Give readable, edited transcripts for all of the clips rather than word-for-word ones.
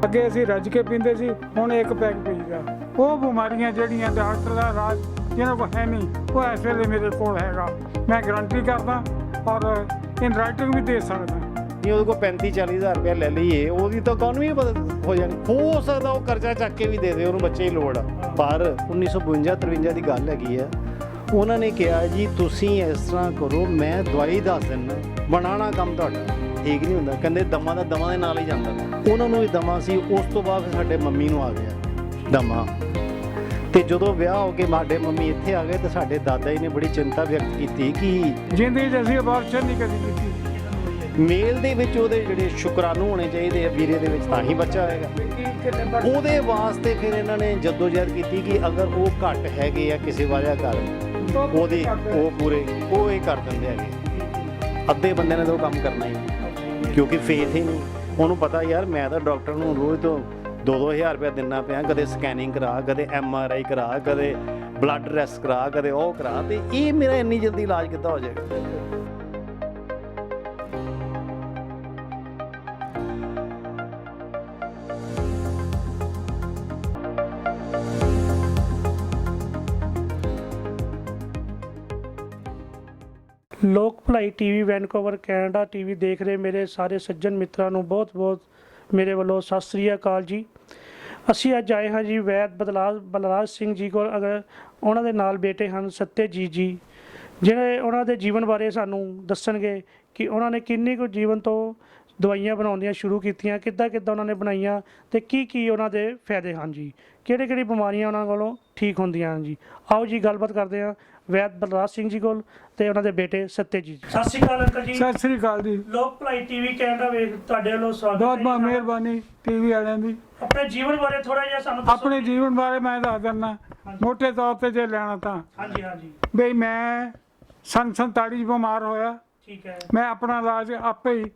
ਅੱਗੇ ਅਸੀਂ ਰੱਜ ਕੇ ਪੀਂਦੇ ਸੀ, ਹੁਣ ਇੱਕ ਪੈਕ ਪੀਦਾ। ਉਹ ਬਿਮਾਰੀਆਂ ਜਿਹੜੀਆਂ ਡਾਕਟਰ ਦਾ ਇਲਾਜ ਜਿਹਨਾਂ ਕੋਲ ਹੈ ਨਹੀਂ, ਉਹ ਇਸ ਵੇਲੇ ਮੇਰੇ ਕੋਲ ਹੈਗਾ। ਮੈਂ ਗਰੰਟੀ ਕਰਦਾ ਔਰ ਇਨ ਰਾਈਟਿੰਗ ਵੀ ਦੇ ਸਕਦਾ। ਜੇ ਉਹਦੇ ਕੋਲ 35-40 ਹਜ਼ਾਰ ਰੁਪਇਆ ਲੈ ਲਈਏ, ਉਹਦੀ ਤਾਂ ਇਕਨੋਮੀ ਹੋ ਜਾਣੀ। ਹੋ ਸਕਦਾ ਉਹ ਕਰਜ਼ਾ ਚੱਕ ਕੇ ਵੀ ਦੇ ਦੇ, ਉਹਨੂੰ ਬੱਚੇ ਦੀ ਲੋੜ ਆ। ਪਰ 1952-53 ਦੀ ਗੱਲ ਹੈਗੀ ਆ। ਉਹਨਾਂ ਨੇ ਕਿਹਾ ਜੀ ਤੁਸੀਂ ਇਸ ਤਰ੍ਹਾਂ ਕਰੋ, ਮੈਂ ਦਵਾਈ ਦੱਸ ਦਿੰਦਾ, ਬਣਾਉਣਾ ਕੰਮ ਤੁਹਾਡਾ ਠੀਕ ਨਹੀਂ ਹੁੰਦਾ। ਕਹਿੰਦੇ ਦਮਾ ਦਾ ਦਮਾ ਦੇ ਨਾਲ ਹੀ ਜਾਂਦਾ। ਉਹਨਾਂ ਨੂੰ ਵੀ ਦਮਾ ਸੀ। ਉਸ ਤੋਂ ਬਾਅਦ ਸਾਡੇ ਮੰਮੀ ਨੂੰ ਆ ਗਿਆ ਦਮਾ। ਤੇ ਜਦੋਂ ਵਿਆਹ ਹੋ ਕੇ ਸਾਡੇ ਮੰਮੀ ਇੱਥੇ ਆ ਗਏ ਤਾਂ ਸਾਡੇ ਦਾਦਾ ਜੀ ਨੇ ਬੜੀ ਚਿੰਤਾ ਵਿਅਕਤ ਕੀਤੀ ਕਿ ਜ਼ਿੰਦਗੀ 'ਚ ਅਸੀਂ ਅਬਾਰਸ਼ਨ ਨਹੀਂ ਕਦੀ ਕੀਤੀ। ਮੇਲ ਦੇ ਵਿੱਚ ਉਹਦੇ ਜਿਹੜੇ ਸ਼ੁਕਰਾਣੂ ਹੋਣੇ ਚਾਹੀਦੇ ਆ, ਵੀਰੇ ਦੇ ਵਿੱਚ, ਤਾਂ ਹੀ ਬੱਚਾ ਹੋਏਗਾ। ਉਹਦੇ ਵਾਸਤੇ ਫਿਰ ਇਹਨਾਂ ਨੇ ਜਦੋਜਹਿਦ ਕੀਤੀ ਕਿ ਅਗਰ ਉਹ ਘੱਟ ਹੈਗੇ ਆ ਕਿਸੇ ਵਜ੍ਹਾ ਕਾਰਨ, ਉਹਦੇ ਉਹ ਪੂਰੇ ਉਹ ਇਹ ਕਰ ਦਿੰਦੇ ਹੈਗੇ। ਅੱਧੇ ਬੰਦੇ ਨੇ ਤਾਂ ਉਹ ਕੰਮ ਕਰਨਾ ਹੀ, ਕਿਉਂਕਿ ਫੇਥ ਹੀ ਨਹੀਂ। ਉਹਨੂੰ ਪਤਾ ਯਾਰ ਮੈਂ ਤਾਂ ਡਾਕਟਰ ਨੂੰ ਰੋਜ਼ ਤੋਂ 2-2000 ਰੁਪਇਆ ਦਿੰਨਾ ਪਿਆ, ਕਦੇ ਸਕੈਨਿੰਗ ਕਰਾ, ਕਦੇ MRI ਕਰਾ, ਕਦੇ ਬਲੱਡ ਟੈਸਟ ਕਰਾ, ਕਦੇ ਉਹ ਕਰਾ, ਤੇ ਇਹ ਮੇਰਾ ਇੰਨੀ ਜਲਦੀ ਇਲਾਜ ਕਿੱਦਾਂ ਹੋ ਜਾਏਗਾ। ਲੋਕ ਭਲਾਈ ਟੀਵੀ ਵੈਨਕੂਵਰ ਕੈਨੇਡਾ ਟੀਵੀ ਦੇਖ ਰਹੇ ਮੇਰੇ ਸਾਰੇ ਸੱਜਣ ਮਿੱਤਰਾਂ ਨੂੰ ਬਹੁਤ-ਬਹੁਤ ਮੇਰੇ ਵੱਲੋਂ ਸਤਿ ਸ੍ਰੀ ਅਕਾਲ ਜੀ। ਅਸੀਂ ਅੱਜ ਆਏ ਹਾਂ ਜੀ ਵੈਦ ਬਲਰਾਜ ਸਿੰਘ ਜੀ ਕੋਲ। ਅਗਰ ਉਹਨਾਂ ਦੇ ਨਾਲ ਬੇਟੇ ਹਨ ਸਤਿਆਜੀਤ ਜੀ, ਜਿਹੜੇ ਉਹਨਾਂ ਦੇ ਜੀਵਨ ਬਾਰੇ ਸਾਨੂੰ ਦੱਸਣਗੇ ਕਿ ਉਹਨਾਂ ਨੇ ਕਿੰਨੀ ਕੁ ਜੀਵਨ ਤੋਂ ਦਵਾਈਆਂ ਬਣਾਉਣੀਆਂ ਸ਼ੁਰੂ ਕੀਤੀਆਂ, ਕਿੱਦਾਂ ਉਹਨਾਂ ਨੇ ਬਣਾਈਆਂ ਤੇ ਕੀ ਉਹਨਾਂ ਦੇ ਫਾਇਦੇ ਹਨ ਜੀ, ਕਿਹੜੀ ਬਿਮਾਰੀਆਂ ਉਹਨਾਂ ਕੋਲੋਂ ਠੀਕ ਹੁੰਦੀਆਂ ਹਨ ਜੀ। ਆਓ ਜੀ ਗੱਲਬਾਤ ਕਰਦੇ ਹਾਂ ਵੈਦ ਬਲਰਾਜ ਸਿੰਘ ਜੀ ਕੋਲ ਤੇ ਉਹਨਾਂ ਦੇ ਬੇਟੇ ਸਤਿਆਜੀਤ ਜੀ। ਸਤਿ ਸ਼੍ਰੀ ਅਕਾਲ ਅੰਕਲ ਜੀ। ਸਤਿ ਸ੍ਰੀ ਅਕਾਲ ਜੀ। ਲੋਕ ਭਲਾਈ ਟੀਵੀ ਕੈਨੇਡਾ ਵੇਖ ਤੁਹਾਡੇ ਵੱਲੋਂ ਸਵਾਗਤ ਹੈ। ਬਹੁਤ ਮਿਹਰਬਾਨੀ ਟੀਵੀ ਵਾਲਿਆਂ ਦੀ। ਆਪਣੇ ਜੀਵਨ ਬਾਰੇ ਥੋੜਾ ਜਿਹਾ ਸਾਨੂੰ ਦੱਸੋ। ਆਪਣੇ ਜੀਵਨ ਬਾਰੇ ਮੈਂ ਦੱਸ ਦਿੰਦਾ ਮੋਟੇ ਤੌਰ ਤੇ ਜੇ ਲੈਣਾ ਤਾਂ। ਹਾਂਜੀ ਬਈ ਮੈਂ ਸੰਨ 47 'ਚ ਬਿਮਾਰ ਹੋਇਆ। ਠੀਕ ਹੈ। ਮੈਂ ਆਪਣਾ ਇਲਾਜ ਆਪੇ ਹੀ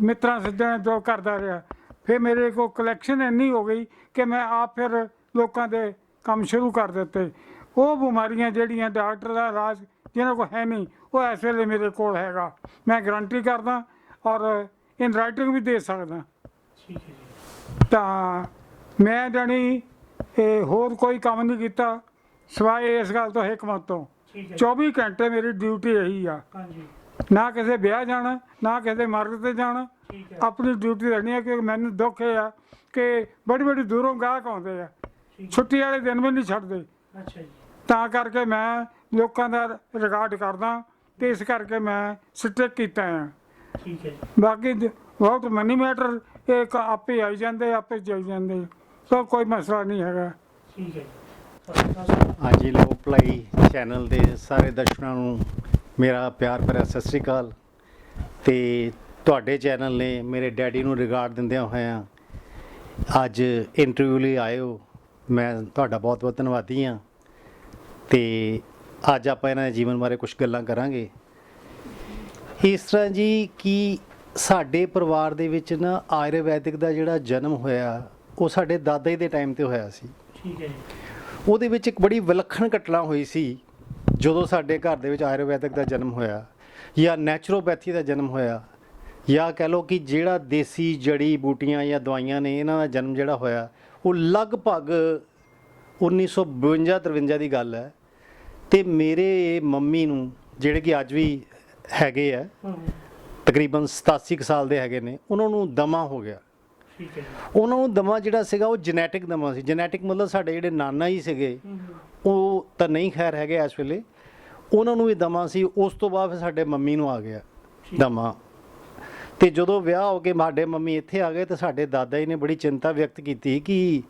ਮਿੱਤਰਾਂ ਸੱਜਣਾਂ ਤੋਂ ਕਰਦਾ ਰਿਹਾ। ਫਿਰ ਮੇਰੇ ਕੋਲ ਕਲੈਕਸ਼ਨ ਇੰਨੀ ਹੋ ਗਈ ਕਿ ਮੈਂ ਆਪ ਫਿਰ ਲੋਕਾਂ ਦੇ ਕੰਮ ਸ਼ੁਰੂ ਕਰ ਦਿੱਤੇ। ਉਹ ਬਿਮਾਰੀਆਂ ਜਿਹੜੀਆਂ ਡਾਕਟਰ ਦਾ ਇਲਾਜ ਜਿਹਨਾਂ ਕੋਲ ਹੈ ਨਹੀਂ, ਉਹ ਇਸ ਵੇਲੇ ਮੇਰੇ ਕੋਲ ਹੈਗਾ। ਮੈਂ ਗਰੰਟੀ ਕਰਦਾ ਔਰ ਇਨ ਰਾਈਟਿੰਗ ਵੀ ਦੇ ਸਕਦਾ। ਠੀਕ ਹੈ ਜੀ। ਤਾਂ ਮੈਂ ਜਾਣੀ ਹੋਰ ਕੋਈ ਕੰਮ ਨਹੀਂ ਕੀਤਾ ਸਿਵਾਏ ਇਸ ਗੱਲ ਤੋਂ, ਹਕਮਤ ਤੋਂ। ਠੀਕ ਹੈ। 24 ਘੰਟੇ ਮੇਰੀ ਡਿਊਟੀ ਇਹੀ ਆ। ਹਾਂਜੀ। ਨਾ ਕਿਸੇ ਵਿਆਹ ਜਾਣਾ, ਨਾ ਕਿਸੇ ਮਰਗ ਤੇ ਜਾਣਾ। ਠੀਕ ਹੈ। ਆਪਣੀ ਡਿਊਟੀ ਰਹਿਣੀ ਹੈ। ਕਿ ਮੈਨੂੰ ਦੁੱਖ ਇਹ ਆ ਕਿ ਬੜੀ ਦੂਰੋਂ ਗਾਹਕ ਆਉਂਦੇ ਆ, ਛੁੱਟੀ ਵਾਲੇ ਦਿਨ ਵੀ ਨਹੀਂ ਛੱਡਦੇ। ਅੱਛਾ ਜੀ। ਤਾਂ ਕਰਕੇ ਮੈਂ ਲੋਕਾਂ ਦਾ ਰਿਕਾਰਡ ਕਰਦਾ ਅਤੇ ਇਸ ਕਰਕੇ ਮੈਂ ਸਟਿਕ ਕੀਤਾ ਆ। ਠੀਕ ਹੈ ਜੀ। ਬਾਕੀ ਬਹੁਤ ਮਨੀ ਮੈਟਰ ਇਹ ਆਪੇ ਆਈ ਜਾਂਦੇ, ਆਪੇ ਜਾਈ ਜਾਂਦੇ, ਸੋ ਕੋਈ ਮਸਲਾ ਨਹੀਂ ਹੈਗਾ। ਠੀਕ ਹੈ ਜੀ। ਹਾਂਜੀ, ਲੋਕ ਭਲਾਈ ਚੈਨਲ ਦੇ ਸਾਰੇ ਦਰਸ਼ਕਾਂ ਨੂੰ ਮੇਰਾ ਪਿਆਰ ਭਰਿਆ ਸਤਿ ਸ੍ਰੀ ਅਕਾਲ। ਤੇ ਤੁਹਾਡੇ ਚੈਨਲ ਨੇ ਮੇਰੇ ਡੈਡੀ ਨੂੰ ਰਿਗਾਰਡ ਦਿੰਦਿਆਂ ਹੋਇਆਂ ਅੱਜ ਇੰਟਰਵਿਊ ਲਈ ਆਏ ਹੋ, ਮੈਂ ਤੁਹਾਡਾ ਬਹੁਤ ਧੰਨਵਾਦੀ ਹਾਂ। ਤੇ ਅੱਜ ਆਪਾਂ ਇਹਨਾਂ ਦੇ ਜੀਵਨ ਬਾਰੇ ਕੁਝ ਗੱਲਾਂ ਕਰਾਂਗੇ। ਇਸ ਤਰ੍ਹਾਂ ਜੀ ਕਿ ਸਾਡੇ ਪਰਿਵਾਰ ਦੇ ਵਿੱਚ ਨਾ ਆਯੁਰਵੈਦਿਕ ਦਾ ਜਿਹੜਾ ਜਨਮ ਹੋਇਆ ਉਹ ਸਾਡੇ ਦਾਦਾ ਜੀ ਦੇ ਟਾਈਮ ਤੇ ਹੋਇਆ ਸੀ। ਠੀਕ ਹੈ ਜੀ। ਉਹਦੇ ਵਿੱਚ ਇੱਕ ਬੜੀ ਵਿਲੱਖਣ ਘਟਨਾ ਹੋਈ ਸੀ ਜਦੋਂ ਸਾਡੇ ਘਰ ਦੇ ਵਿੱਚ ਆਯੁਰਵੈਦਿਕ ਦਾ ਜਨਮ ਹੋਇਆ, ਜਾਂ ਨੈਚੁਰੋਪੈਥੀ ਦਾ ਜਨਮ ਹੋਇਆ, ਜਾਂ ਕਹਿ ਲਓ ਕਿ ਜਿਹੜਾ ਦੇਸੀ ਜੜੀ ਬੂਟੀਆਂ ਜਾਂ ਦਵਾਈਆਂ ਨੇ ਇਹਨਾਂ ਦਾ ਜਨਮ ਜਿਹੜਾ ਹੋਇਆ ਉਹ ਲਗਭਗ 1952-53 ਦੀ ਗੱਲ ਹੈ। ਤੇ ਮੇਰੇ ਮੰਮੀ ਨੂੰ ਜਿਹੜੇ ਕਿ ਅੱਜ ਵੀ ਹੈਗੇ ਆ, ਤਕਰੀਬਨ 87 ਸਾਲ ਦੇ ਹੈਗੇ ਨੇ, ਉਹਨਾਂ ਨੂੰ ਦਮਾ ਹੋ ਗਿਆ। ਠੀਕ ਹੈ। ਉਹਨਾਂ ਨੂੰ ਦਮਾ ਜਿਹੜਾ ਸੀਗਾ ਉਹ ਜੈਨੇਟਿਕ ਦਮਾ ਸੀ। ਜੈਨੇਟਿਕ ਮਤਲਬ ਸਾਡੇ ਜਿਹੜੇ ਨਾਨਾ ਹੀ ਸੀਗੇ ਉਹ ਤਾਂ ਨਹੀਂ ਖੈਰ ਹੈਗੇ ਇਸ ਵੇਲੇ, ਉਹਨਾਂ ਨੂੰ ਵੀ ਦਮਾ ਸੀ। ਉਸ ਤੋਂ ਬਾਅਦ ਫਿਰ ਸਾਡੇ ਮੰਮੀ ਨੂੰ ਆ ਗਿਆ ਦਮਾ। ਤੇ ਜਦੋਂ ਵਿਆਹ ਹੋ ਕੇ ਸਾਡੇ ਮੰਮੀ ਇੱਥੇ ਆ ਗਏ ਤਾਂ ਸਾਡੇ ਦਾਦਾ ਜੀ ਨੇ ਬੜੀ ਚਿੰਤਾ ਵਿਅਕਤ ਕੀਤੀ ਕਿ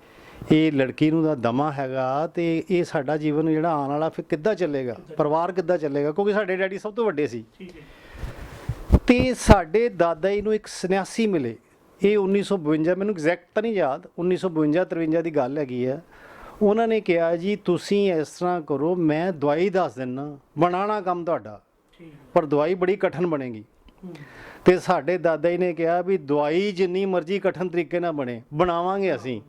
ਇਹ ਲੜਕੀ ਨੂੰ ਤਾਂ ਦਮਾ ਹੈਗਾ ਤੇ ਇਹ ਸਾਡਾ ਜੀਵਨ ਜਿਹੜਾ ਆਉਣ ਵਾਲਾ ਫਿਰ ਕਿੱਦਾਂ ਚੱਲੇਗਾ, ਪਰਿਵਾਰ ਕਿੱਦਾਂ ਚੱਲੇਗਾ, ਕਿਉਂਕਿ ਸਾਡੇ ਡੈਡੀ ਸਭ ਤੋਂ ਵੱਡੇ ਸੀ। ਤੇ ਸਾਡੇ ਦਾਦਾ ਜੀ ਨੂੰ ਇੱਕ ਸੰਨਿਆਸੀ ਮਿਲੇ। ਇਹ 1952, ਮੈਨੂੰ ਐਗਜ਼ੈਕਟ ਤਾਂ ਨਹੀਂ ਯਾਦ, 1952-53 ਦੀ ਗੱਲ ਹੈਗੀ ਆ। ਉਹਨਾਂ ਨੇ ਕਿਹਾ ਜੀ ਤੁਸੀਂ ਇਸ ਤਰ੍ਹਾਂ ਕਰੋ, ਮੈਂ ਦਵਾਈ ਦੱਸ ਦਿੰਦਾ, ਬਣਾਉਣਾ ਕੰਮ ਤੁਹਾਡਾ, ਪਰ ਦਵਾਈ ਬੜੀ ਕਠਿਨ ਬਣੇਗੀ। ਤੇ ਸਾਡੇ ਦਾਦਾ ਜੀ ਨੇ ਕਿਹਾ ਵੀ ਦਵਾਈ ਜਿੰਨੀ ਮਰਜ਼ੀ ਕਠਿਨ ਤਰੀਕੇ ਨਾਲ ਬਣੇ, ਬਣਾਵਾਂਗੇ ਅਸੀਂ।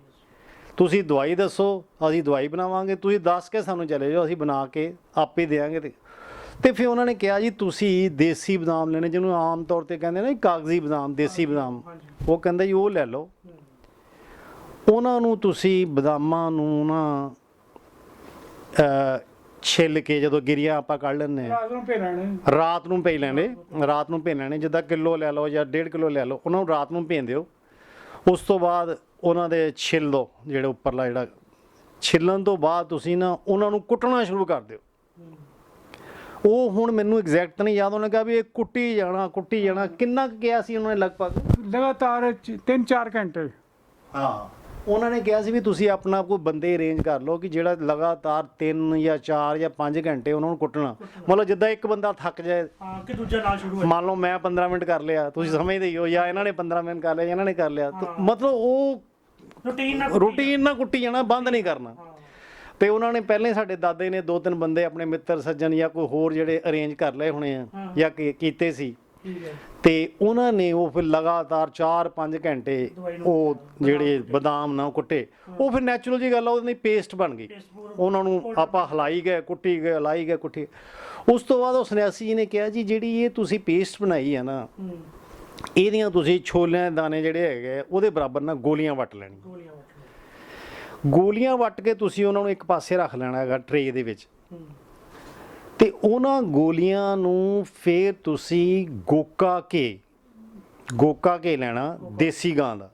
ਤੁਸੀਂ ਦਵਾਈ ਦੱਸੋ, ਅਸੀਂ ਦਵਾਈ ਬਣਾਵਾਂਗੇ, ਤੁਸੀਂ ਦੱਸ ਕੇ ਸਾਨੂੰ ਚਲੇ ਜਾਓ, ਅਸੀਂ ਬਣਾ ਕੇ ਆਪੇ ਦੇਵਾਂਗੇ। ਤੇ ਫਿਰ ਉਹਨਾਂ ਨੇ ਕਿਹਾ ਜੀ ਤੁਸੀਂ ਦੇਸੀ ਬਦਾਮ ਲੈਣੇ, ਜਿਹਨੂੰ ਆਮ ਤੌਰ ਤੇ ਕਹਿੰਦੇ ਨੇ ਕਾਗਜ਼ੀ ਬਦਾਮ, ਦੇਸੀ ਬਦਾਮ, ਉਹ ਕਹਿੰਦਾ ਜੀ ਉਹ ਲੈ ਲਓ। ਉਹਨਾਂ ਨੂੰ ਤੁਸੀਂ ਬਦਾਮਾਂ ਨੂੰ ਨਾ ਛਿੱਲ ਕੇ ਜਦੋਂ ਗਿਰੀਆਂ ਆਪਾਂ ਕੱਢ ਲੈਂਦੇ ਹਾਂ, ਰਾਤ ਨੂੰ ਭੇ ਲੈਣੇ। ਰਾਤ ਨੂੰ ਭੇ ਲੈਣੇ, ਰਾਤ ਨੂੰ ਭੇ ਲੈਣੇ, ਜਿੱਦਾਂ ਕਿਲੋ ਲੈ ਲਓ ਜਾਂ 1.5 ਕਿਲੋ ਲੈ ਲਓ, ਉਹਨਾਂ ਨੂੰ ਰਾਤ ਨੂੰ ਭੇਂ ਦਿਓ। ਉਸ ਤੋਂ ਬਾਅਦ ਉਹਨਾਂ ਦੇ ਛਿੱਲ ਲਓ, ਜਿਹੜੇ ਉੱਪਰਲਾ ਜਿਹੜਾ ਛਿੱਲਣ ਤੋਂ ਬਾਅਦ ਤੁਸੀਂ ਨਾ ਉਹਨਾਂ ਨੂੰ ਕੁੱਟਣਾ ਸ਼ੁਰੂ ਕਰ ਦਿਓ। ਉਹ ਹੁਣ ਮੈਨੂੰ ਐਗਜ਼ੈਕਟ ਨਹੀਂ ਯਾਦ, ਉਹਨੇ ਕਿਹਾ ਵੀ ਇਹ ਕੁੱਟੀ ਜਾਣਾ। ਕਿੰਨਾ ਕੁ ਕਿਹਾ ਸੀ ਉਹਨਾਂ ਨੇ ਲਗਭਗ? ਲਗਾਤਾਰ 3-4 ਘੰਟੇ। ਹਾਂ, ਉਹਨਾਂ ਨੇ ਕਿਹਾ ਸੀ ਵੀ ਤੁਸੀਂ ਆਪਣਾ ਕੋਈ ਬੰਦੇ ਅਰੇਂਜ ਕਰ ਲਓ ਕਿ ਜਿਹੜਾ ਲਗਾਤਾਰ 3 ਜਾਂ 4 ਜਾਂ 5 ਘੰਟੇ ਉਹਨਾਂ ਨੂੰ ਕੁੱਟਣਾ। ਮਤਲਬ ਜਿੱਦਾਂ ਇੱਕ ਬੰਦਾ ਥੱਕ ਜਾਏ, ਹਾਂ, ਕਿ ਦੂਜਾ ਨਾਲ ਸ਼ੁਰੂ ਹੋ ਮੰਨ ਲਓ ਮੈਂ 15 ਮਿੰਟ ਕਰ ਲਿਆ, ਤੁਸੀਂ ਸਮਝਦੇ ਹੀ ਹੋ, ਜਾਂ ਇਹਨਾਂ ਨੇ 15 ਮਿੰਟ ਕਰ ਲਿਆ, ਜਾਂ ਇਹਨਾਂ ਨੇ ਕਰ ਲਿਆ, ਮਤਲਬ ਉਹ ਰੂਟੀਨ ਨਾਲ ਕੁੱਟੀ ਜਾਣਾ, ਬੰਦ ਨਹੀਂ ਕਰਨਾ। ਤੇ ਉਹਨਾਂ ਨੇ ਪਹਿਲੇ ਸਾਡੇ ਦਾਦੇ ਨੇ 2-3 ਬੰਦੇ ਆਪਣੇ ਮਿੱਤਰ ਸੱਜਣ ਜਾਂ ਕੋਈ ਹੋਰ ਜਿਹੜੇ ਅਰੇਂਜ ਕਰ ਲਏ ਹੋਣੇ ਆ ਜਾਂ ਕੀਤੇ ਸੀ, ਤੇ ਉਹਨਾਂ ਨੇ ਉਹ ਫਿਰ ਲਗਾਤਾਰ 4-5 ਘੰਟੇ ਉਹ ਜਿਹੜੇ ਬਦਾਮ ਨਾ ਕੁੱਟੇ, ਉਹ ਫਿਰ ਨੈਚੁਰਲ ਜੀ ਗੱਲ ਆ, ਉਹਦੀ ਪੇਸਟ ਬਣ ਗਈ। ਉਹਨਾਂ ਨੂੰ ਆਪਾਂ ਹਿਲਾਈ ਗਏ, ਕੁੱਟੀ ਗਏ, ਹਿਲਾਈ ਗਏ, ਕੁੱਟੀ। ਉਸ ਤੋਂ ਬਾਅਦ ਉਹ ਸੰਨਿਆਸੀ ਜੀ ਨੇ ਕਿਹਾ ਜੀ ਜਿਹੜੀ ਇਹ ਤੁਸੀਂ ਪੇਸਟ ਬਣਾਈ ਆ ਨਾ, ਇਹਦੀਆਂ ਤੁਸੀਂ ਛੋਲਿਆਂ ਦੇ ਦਾਣੇ ਜਿਹੜੇ ਹੈਗੇ ਉਹਦੇ ਬਰਾਬਰ ਨਾ ਗੋਲੀਆਂ ਵੱਟ ਲੈਣੀਆਂ। ਗੋਲੀਆਂ ਵੱਟ ਕੇ ਤੁਸੀਂ ਉਹਨਾਂ ਨੂੰ ਇੱਕ ਪਾਸੇ ਰੱਖ ਲੈਣਾ ਹੈਗਾ ਟਰੇ ਦੇ ਵਿੱਚ, ਤੇ ਉਹਨਾਂ ਗੋਲੀਆਂ ਨੂੰ ਫੇਰ ਤੁਸੀਂ ਗੋਕਾ ਘੇ ਲੈਣਾ, ਦੇਸੀ ਗਾਂ ਦਾ।